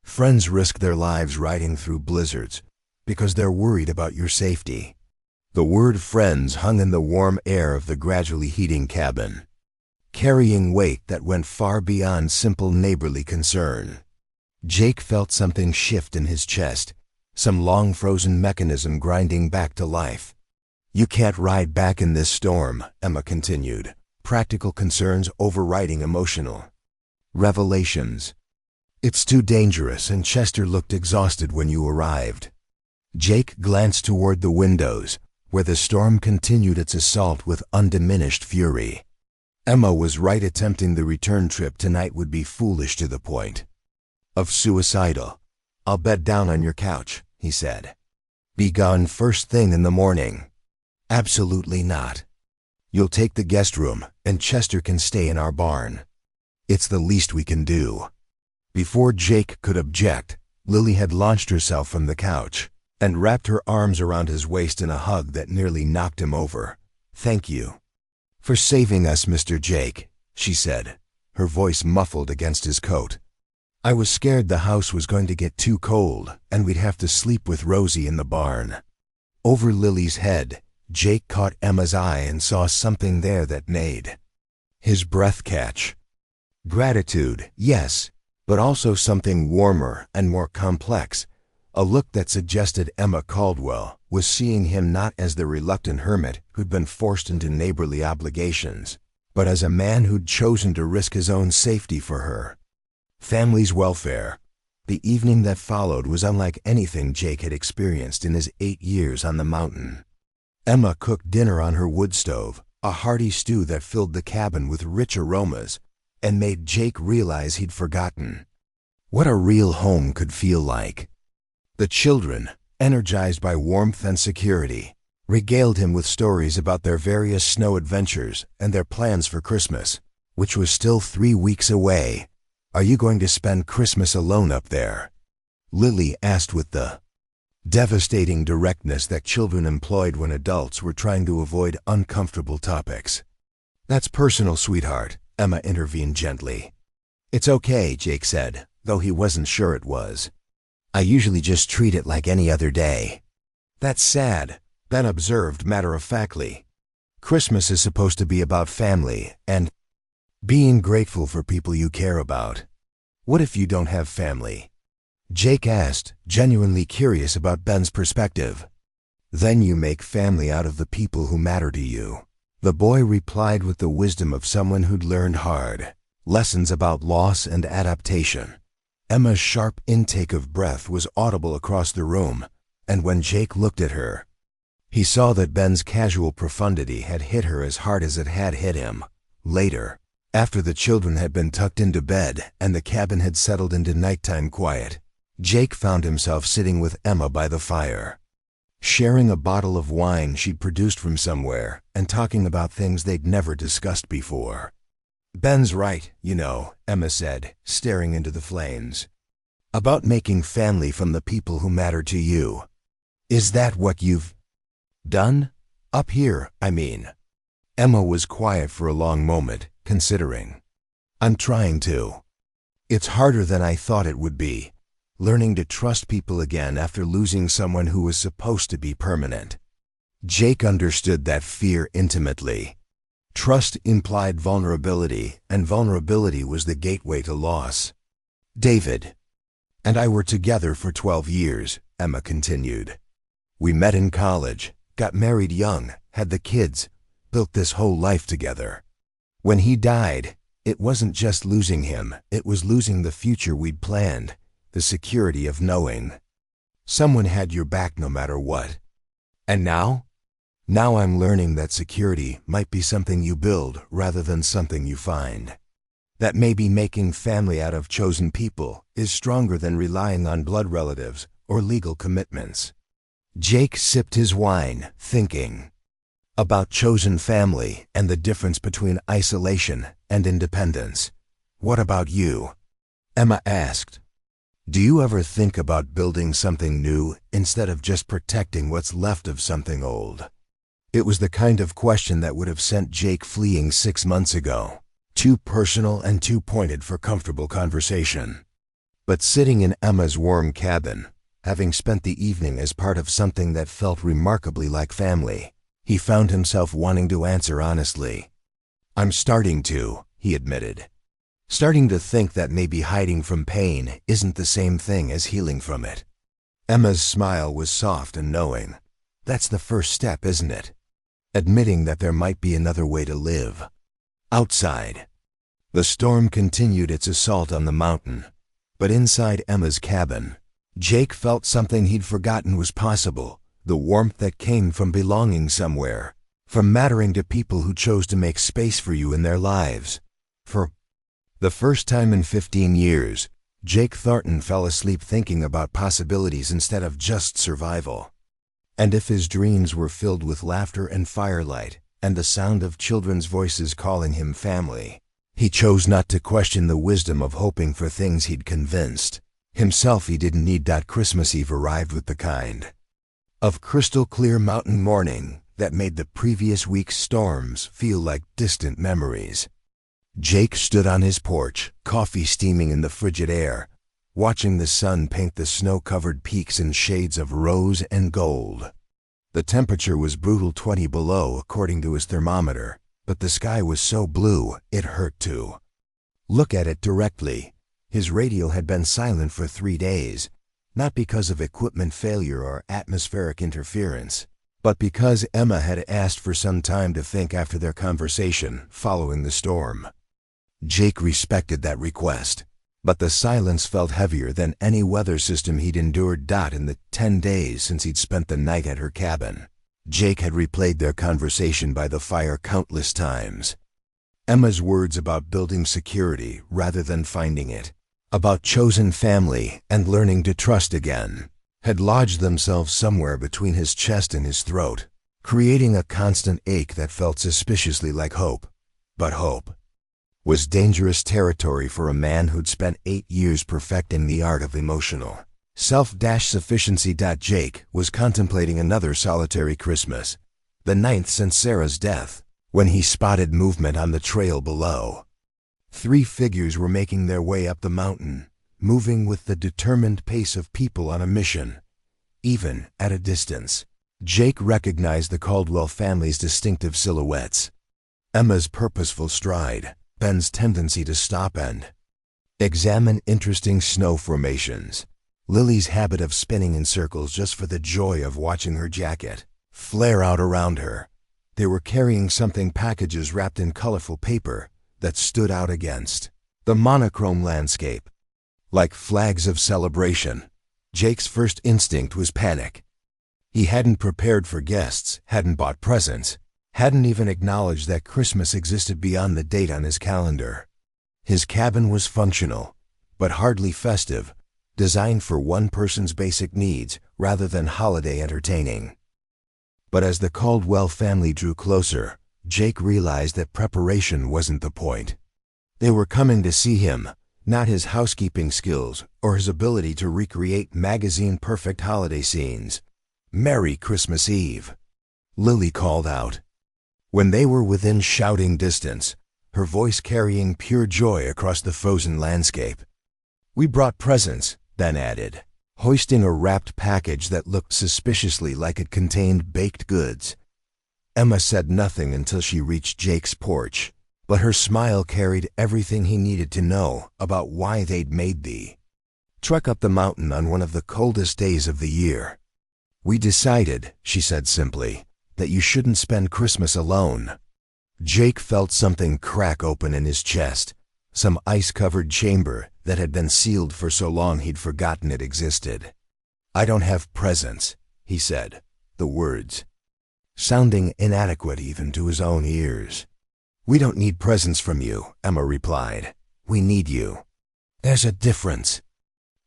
Friends risk their lives riding through blizzards because they're worried about your safety." The word friends hung in the warm air of the gradually heating cabin, carrying weight that went far beyond simple neighborly concern. Jake felt something shift in his chest, some long-frozen mechanism grinding back to life. "You can't ride back in this storm," Emma continued, practical concerns overriding emotional revelations. "It's too dangerous," and Chester looked exhausted when you arrived. Jake glanced toward the windows, where the storm continued its assault with undiminished fury. Emma was right, attempting the return trip tonight would be foolish to the point of suicidal. "I'll bed down on your couch," he said. "Be gone first thing in the morning." "Absolutely not. You'll take the guest room, and Chester can stay in our barn. It's the least we can do." Before Jake could object, Lily had launched herself from the couch and wrapped her arms around his waist in a hug that nearly knocked him over. "Thank you for saving us, Mr. Jake," she said, her voice muffled against his coat. "I was scared the house was going to get too cold and we'd have to sleep with Rosie in the barn." Over Lily's head, Jake caught Emma's eye and saw something there that made his breath catch. Gratitude, yes, but also something warmer and more complex. A look that suggested Emma Caldwell was seeing him not as the reluctant hermit who'd been forced into neighborly obligations, but as a man who'd chosen to risk his own safety for her family's welfare. The evening that followed was unlike anything Jake had experienced in his 8 years on the mountain. Emma cooked dinner on her wood stove, a hearty stew that filled the cabin with rich aromas and made Jake realize he'd forgotten what a real home could feel like. The children, energized by warmth and security, regaled him with stories about their various snow adventures and their plans for Christmas, which was still 3 weeks away. "Are you going to spend Christmas alone up there?" Lily asked with the devastating directness that children employed when adults were trying to avoid uncomfortable topics. "That's personal, sweetheart," Emma intervened gently. "It's okay," Jake said, though he wasn't sure it was. "I usually just treat it like any other day." "That's sad," Ben observed matter-of-factly. "Christmas is supposed to be about family and being grateful for people you care about. What if you don't have family?" Jake asked, genuinely curious about Ben's perspective. "Then you make family out of the people who matter to you," the boy replied with the wisdom of someone who'd learned hard lessons about loss and adaptation. Emma's sharp intake of breath was audible across the room, and when Jake looked at her, he saw that Ben's casual profundity had hit her as hard as it had hit him. Later, after the children had been tucked into bed and the cabin had settled into nighttime quiet, Jake found himself sitting with Emma by the fire, sharing a bottle of wine she'd produced from somewhere and talking about things they'd never discussed before. "Ben's right, you know," Emma said, staring into the flames. "About making family from the people who matter to you. Is that what you've done? Up here, I mean." Emma was quiet for a long moment, considering. "I'm trying to. It's harder than I thought it would be, learning to trust people again after losing someone who was supposed to be permanent." Jake understood that fear intimately. Trust implied vulnerability, and vulnerability was the gateway to loss. David and I were together for 12 years, Emma continued. We met in college, got married young, had the kids, built this whole life together. When he died, it wasn't just losing him, it was losing the future we'd planned, the security of knowing someone had your back no matter what. And now? Now I'm learning that security might be something you build rather than something you find. That maybe making family out of chosen people is stronger than relying on blood relatives or legal commitments. Jake sipped his wine, thinking about chosen family and the difference between isolation and independence. What about you? Emma asked. Do you ever think about building something new instead of just protecting what's left of something old? It was the kind of question that would have sent Jake fleeing 6 months ago. Too personal and too pointed for comfortable conversation. But sitting in Emma's warm cabin, having spent the evening as part of something that felt remarkably like family, he found himself wanting to answer honestly. I'm starting to, he admitted. Starting to think that maybe hiding from pain isn't the same thing as healing from it. Emma's smile was soft and knowing. That's the first step, isn't it? Admitting that there might be another way to live. Outside, the storm continued its assault on the mountain, but inside Emma's cabin, Jake felt something he'd forgotten was possible, the warmth that came from belonging somewhere, from mattering to people who chose to make space for you in their lives. For the first time in 15 years, Jake Thornton fell asleep thinking about possibilities instead of just survival. And if his dreams were filled with laughter and firelight, and the sound of children's voices calling him family, he chose not to question the wisdom of hoping for things he'd convinced himself he didn't need. Christmas Eve arrived with the kind of crystal-clear mountain morning that made the previous week's storms feel like distant memories. Jake stood on his porch, coffee steaming in the frigid air, watching the sun paint the snow-covered peaks in shades of rose and gold. The temperature was brutal 20 below according to his thermometer, but the sky was so blue it hurt to look at it directly. His radio had been silent for 3 days, not because of equipment failure or atmospheric interference, but because Emma had asked for some time to think after their conversation following the storm. Jake respected that request, but the silence felt heavier than any weather system he'd endured. In the 10 days since he'd spent the night at her cabin, Jake had replayed their conversation by the fire countless times. Emma's words about building security rather than finding it, about chosen family and learning to trust again, had lodged themselves somewhere between his chest and his throat, creating a constant ache that felt suspiciously like hope. But hope was dangerous territory for a man who'd spent 8 years perfecting the art of emotional self-sufficiency. Jake was contemplating another solitary Christmas, the 9th since Sarah's death, when he spotted movement on the trail below. 3 figures were making their way up the mountain, moving with the determined pace of people on a mission. Even at a distance, Jake recognized the Caldwell family's distinctive silhouettes. Emma's purposeful stride, Ben's tendency to stop and examine interesting snow formations, Lily's habit of spinning in circles just for the joy of watching her jacket flare out around her. They were carrying something, packages wrapped in colorful paper, that stood out against the monochrome landscape like flags of celebration. Jake's first instinct was panic. He hadn't prepared for guests, hadn't bought presents, hadn't even acknowledged that Christmas existed beyond the date on his calendar. His cabin was functional, but hardly festive, designed for one person's basic needs rather than holiday entertaining. But as the Caldwell family drew closer, Jake realized that preparation wasn't the point. They were coming to see him, not his housekeeping skills or his ability to recreate magazine-perfect holiday scenes. "Merry Christmas Eve," Lily called out. When they were within shouting distance, her voice carrying pure joy across the frozen landscape. "We brought presents," Ben added, hoisting a wrapped package that looked suspiciously like it contained baked goods. Emma said nothing until she reached Jake's porch, but her smile carried everything he needed to know about why they'd made the trek up the mountain on one of the coldest days of the year. "We decided," she said simply, "that you shouldn't spend Christmas alone." Jake felt something crack open in his chest, some ice-covered chamber that had been sealed for so long he'd forgotten it existed. "I don't have presents," he said, the words sounding inadequate even to his own ears. "We don't need presents from you," Emma replied. "We need you." "There's a difference."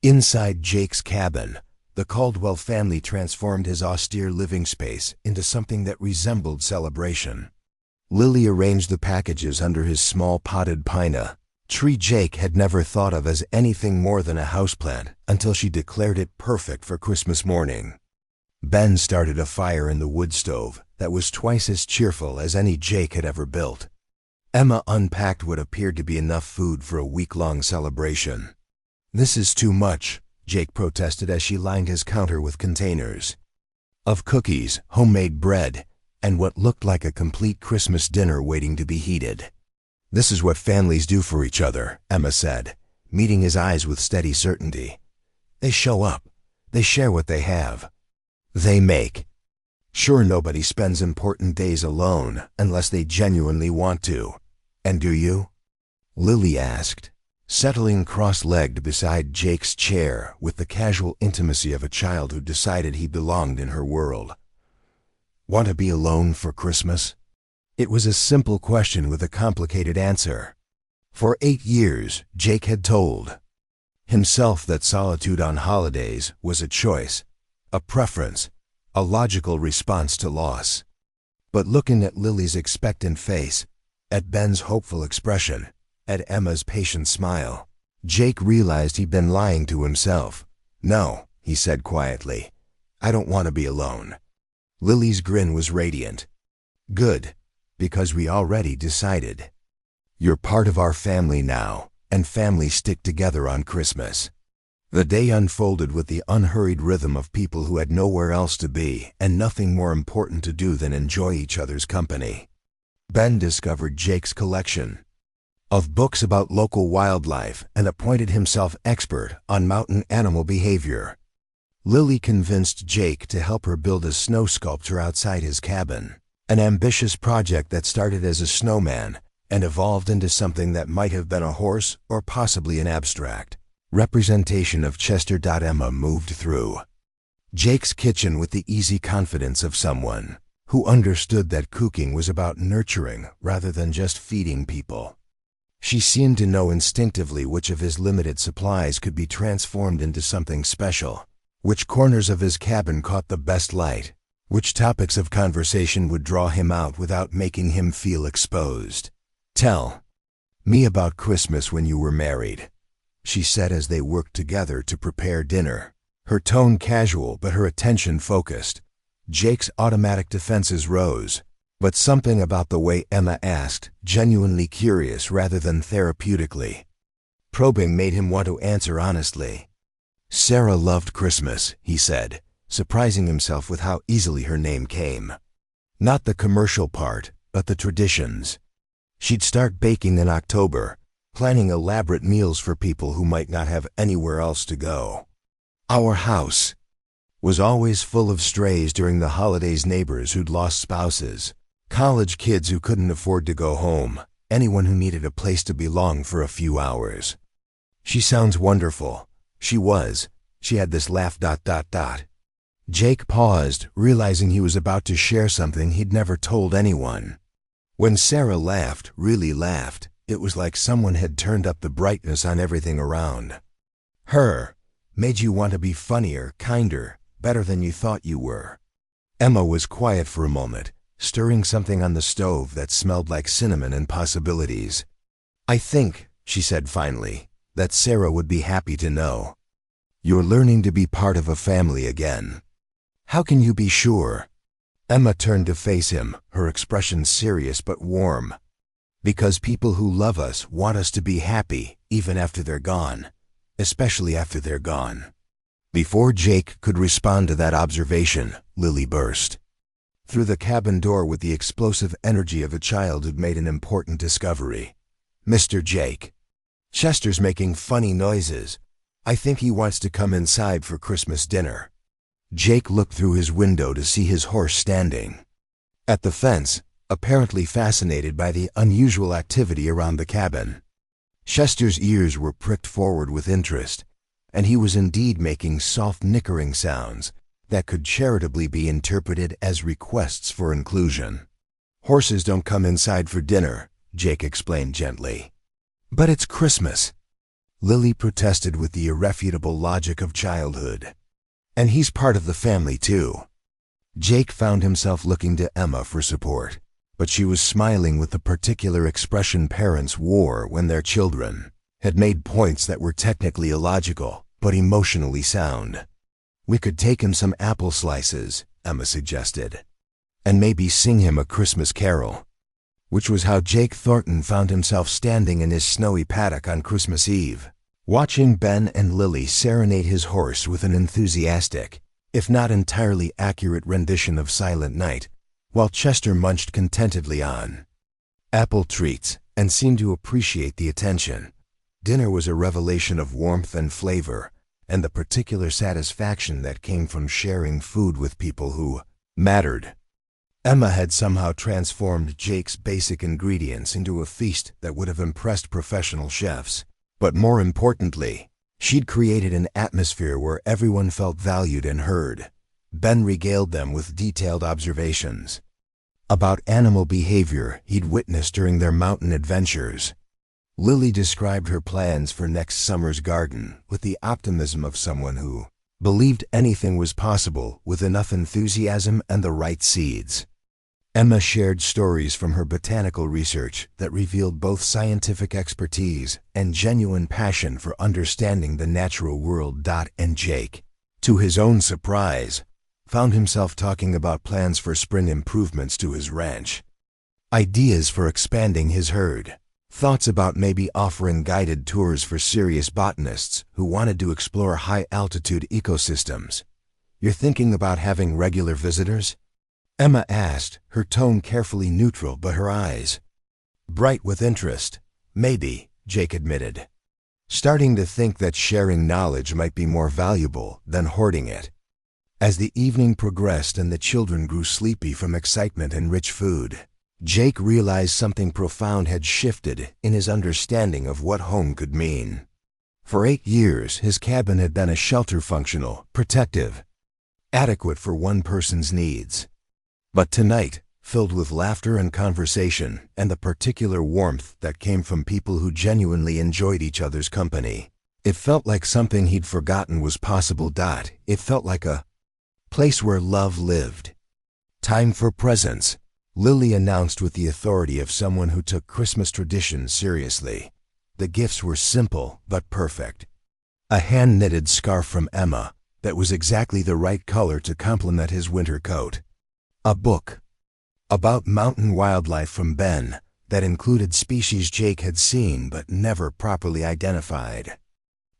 Inside Jake's cabin, the Caldwell family transformed his austere living space into something that resembled celebration. Lily arranged the packages under his small potted pinea, tree Jake had never thought of as anything more than a houseplant until she declared it perfect for Christmas morning. Ben started a fire in the wood stove that was twice as cheerful as any Jake had ever built. Emma unpacked what appeared to be enough food for a week-long celebration. "This is too much," Jake protested as she lined his counter with containers of cookies, homemade bread, and what looked like a complete Christmas dinner waiting to be heated. "This is what families do for each other," Emma said, meeting his eyes with steady certainty. "They show up. They share what they have. They make. Sure, nobody spends important days alone unless they genuinely want to. And do you?" Lily asked, settling cross-legged beside Jake's chair with the casual intimacy of a child who decided he belonged in her world. "Want to be alone for Christmas?" It was a simple question with a complicated answer. For 8 years, Jake had told himself that solitude on holidays was a choice, a preference, a logical response to loss. But looking at Lily's expectant face, at Ben's hopeful expression, at Emma's patient smile, Jake realized he'd been lying to himself. "No," he said quietly, "I don't want to be alone." Lily's grin was radiant. "Good, because we already decided. You're part of our family now, and families stick together on Christmas." The day unfolded with the unhurried rhythm of people who had nowhere else to be and nothing more important to do than enjoy each other's company. Ben discovered Jake's collection of books about local wildlife and appointed himself expert on mountain animal behavior. Lily convinced Jake to help her build a snow sculpture outside his cabin, an ambitious project that started as a snowman and evolved into something that might have been a horse or possibly an abstract representation of Chester. Emma moved through Jake's kitchen with the easy confidence of someone who understood that cooking was about nurturing rather than just feeding people. She seemed to know instinctively which of his limited supplies could be transformed into something special, which corners of his cabin caught the best light, which topics of conversation would draw him out without making him feel exposed. "Tell me about Christmas when you were married," she said as they worked together to prepare dinner, her tone casual but her attention focused. Jake's automatic defenses rose, but something about the way Emma asked, genuinely curious rather than therapeutically probing, made him want to answer honestly. "Sarah loved Christmas," he said, surprising himself with how easily her name came. Not the commercial part, but the traditions. She'd start baking in October, planning elaborate meals for people who might not have anywhere else to go. Our house was always full of strays during the holidays, neighbors who'd lost spouses, college kids who couldn't afford to go home, anyone who needed a place to belong for a few hours. "She sounds wonderful." She was. She had this laugh. Jake paused, realizing he was about to share something he'd never told anyone. When Sarah laughed, really laughed, it was like someone had turned up the brightness on everything around her, made you want to be funnier, kinder, better than you thought you were. Emma was quiet for a moment, stirring something on the stove that smelled like cinnamon and possibilities. "I think," she said finally, "that Sarah would be happy to know. You're learning to be part of a family again." "How can you be sure?" Emma turned to face him, her expression serious but warm. "Because people who love us want us to be happy even after they're gone, especially after they're gone." Before Jake could respond to that observation, Lily burst through the cabin door with the explosive energy of a child who'd made an important discovery. "Mr. Jake, Chester's making funny noises. I think he wants to come inside for Christmas dinner." Jake looked through his window to see his horse standing at the fence, apparently fascinated by the unusual activity around the cabin. Chester's ears were pricked forward with interest, and he was indeed making soft nickering sounds that could charitably be interpreted as requests for inclusion. "Horses don't come inside for dinner," Jake explained gently. "But it's Christmas," Lily protested with the irrefutable logic of childhood. "And he's part of the family too." Jake found himself looking to Emma for support, but she was smiling with the particular expression parents wore when their children had made points that were technically illogical, but emotionally sound. "We could take him some apple slices," Emma suggested, "and maybe sing him a Christmas carol," which was how Jake Thornton found himself standing in his snowy paddock on Christmas Eve, watching Ben and Lily serenade his horse with an enthusiastic, if not entirely accurate rendition of Silent Night, while Chester munched contentedly on apple treats and seemed to appreciate the attention. Dinner was a revelation of warmth and flavor, and the particular satisfaction that came from sharing food with people who mattered. Emma had somehow transformed Jake's basic ingredients into a feast that would have impressed professional chefs. But more importantly, she'd created an atmosphere where everyone felt valued and heard. Ben regaled them with detailed observations about animal behavior he'd witnessed during their mountain adventures. Lily described her plans for next summer's garden with the optimism of someone who believed anything was possible with enough enthusiasm and the right seeds. Emma shared stories from her botanical research that revealed both scientific expertise and genuine passion for understanding the natural world. And Jake, to his own surprise, found himself talking about plans for spring improvements to his ranch, ideas for expanding his herd, thoughts about maybe offering guided tours for serious botanists who wanted to explore high-altitude ecosystems. "You're thinking about having regular visitors?" Emma asked, her tone carefully neutral but her eyes bright with interest. "Maybe," Jake admitted, starting to think that sharing knowledge might be more valuable than hoarding it. As the evening progressed and the children grew sleepy from excitement and rich food, Jake realized something profound had shifted in his understanding of what home could mean. For 8 years, his cabin had been a shelter, functional, protective, adequate for one person's needs. But tonight, filled with laughter and conversation and the particular warmth that came from people who genuinely enjoyed each other's company, it felt like something he'd forgotten was possible. It felt like a place where love lived. "Time for presents," Lily announced with the authority of someone who took Christmas traditions seriously. The gifts were simple but perfect. A hand-knitted scarf from Emma that was exactly the right color to complement his winter coat. A book about mountain wildlife from Ben that included species Jake had seen but never properly identified.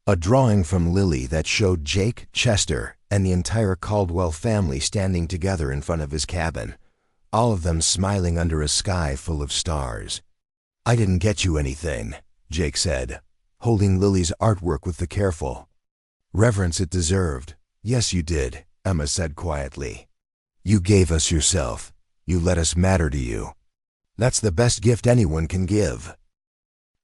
A drawing from Lily that showed Jake, Chester, and the entire Caldwell family standing together in front of his cabin, all of them smiling under a sky full of stars. "I didn't get you anything," Jake said, holding Lily's artwork with the careful reverence it deserved. "Yes, you did," Emma said quietly. "You gave us yourself. You let us matter to you. That's the best gift anyone can give."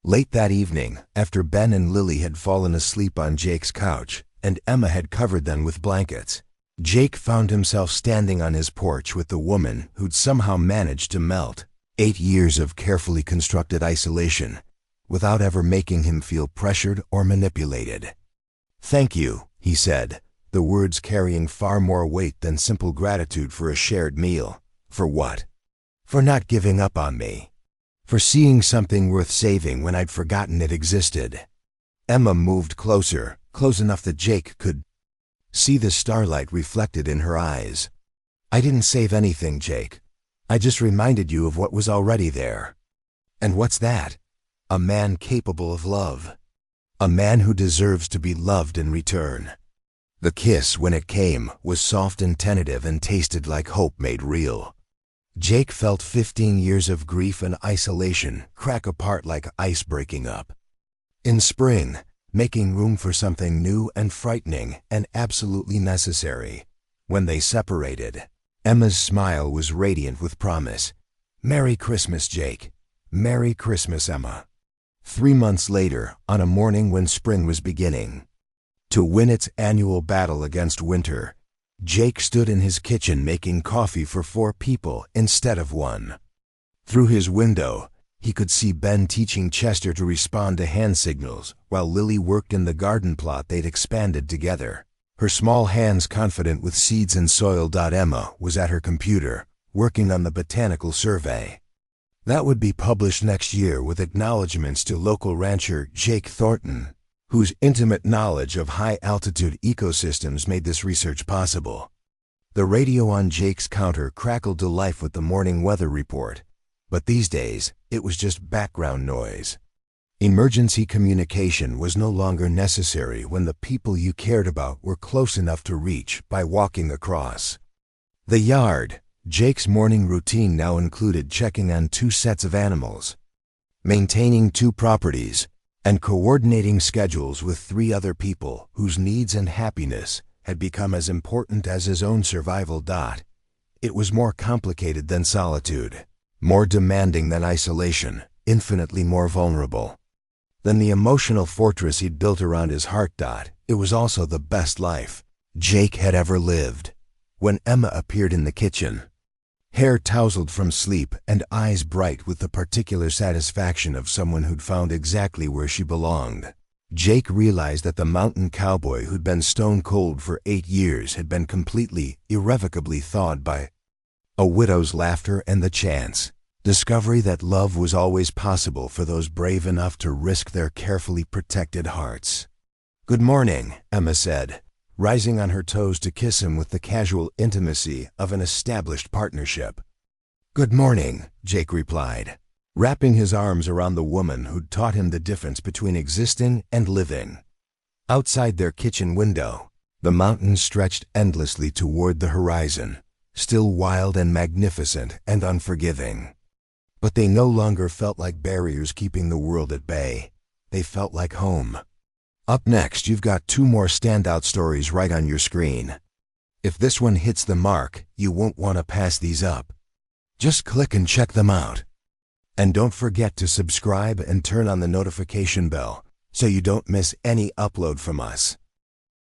Late that evening, after Ben and Lily had fallen asleep on Jake's couch and Emma had covered them with blankets, Jake found himself standing on his porch with the woman who'd somehow managed to melt 8 years of carefully constructed isolation without ever making him feel pressured or manipulated. "Thank you," he said, the words carrying far more weight than simple gratitude for a shared meal. "For what?" "For not giving up on me. For seeing something worth saving when I'd forgotten it existed." Emma moved closer, close enough that Jake could see the starlight reflected in her eyes. "I didn't save anything, Jake. I just reminded you of what was already there." "And what's that?" "A man capable of love. A man who deserves to be loved in return." The kiss, when it came, was soft and tentative and tasted like hope made real. Jake felt 15 years of grief and isolation crack apart like ice breaking up. In spring, making room for something new and frightening and absolutely necessary. When they separated, Emma's smile was radiant with promise. "Merry Christmas, Jake. Merry Christmas, Emma." 3 months later, on a morning when spring was beginning to win its annual battle against winter, Jake stood in his kitchen making coffee for 4 people instead of 1. Through his window, he could see Ben teaching Chester to respond to hand signals while Lily worked in the garden plot they'd expanded together. Her small hands confident with seeds and soil. Emma was at her computer, working on the botanical survey. That would be published next year with acknowledgments to local rancher Jake Thornton, whose intimate knowledge of high-altitude ecosystems made this research possible. The radio on Jake's counter crackled to life with the morning weather report, but these days it was just background noise. Emergency communication was no longer necessary when the people you cared about were close enough to reach by walking across the yard. Jake's morning routine now included checking on 2 sets of animals, maintaining 2 properties, and coordinating schedules with 3 other people whose needs and happiness had become as important as his own survival. It was more complicated than solitude, more demanding than isolation, infinitely more vulnerable than the emotional fortress he'd built around his heart. It was also the best life Jake had ever lived. When Emma appeared in the kitchen, hair tousled from sleep and eyes bright with the particular satisfaction of someone who'd found exactly where she belonged, Jake realized that the Mountain Cowboy who'd been stone cold for 8 years had been completely, irrevocably thawed by a widow's laughter and the chance discovery that love was always possible for those brave enough to risk their carefully protected hearts. "Good morning," Emma said, rising on her toes to kiss him with the casual intimacy of an established partnership. "Good morning," Jake replied, wrapping his arms around the woman who'd taught him the difference between existing and living. Outside their kitchen window, the mountains stretched endlessly toward the horizon, still wild and magnificent and unforgiving. But they no longer felt like barriers keeping the world at bay. They felt like home. Up next, you've got 2 more standout stories right on your screen. If this one hits the mark, you won't want to pass these up. Just click and check them out. And don't forget to subscribe and turn on the notification bell so you don't miss any upload from us.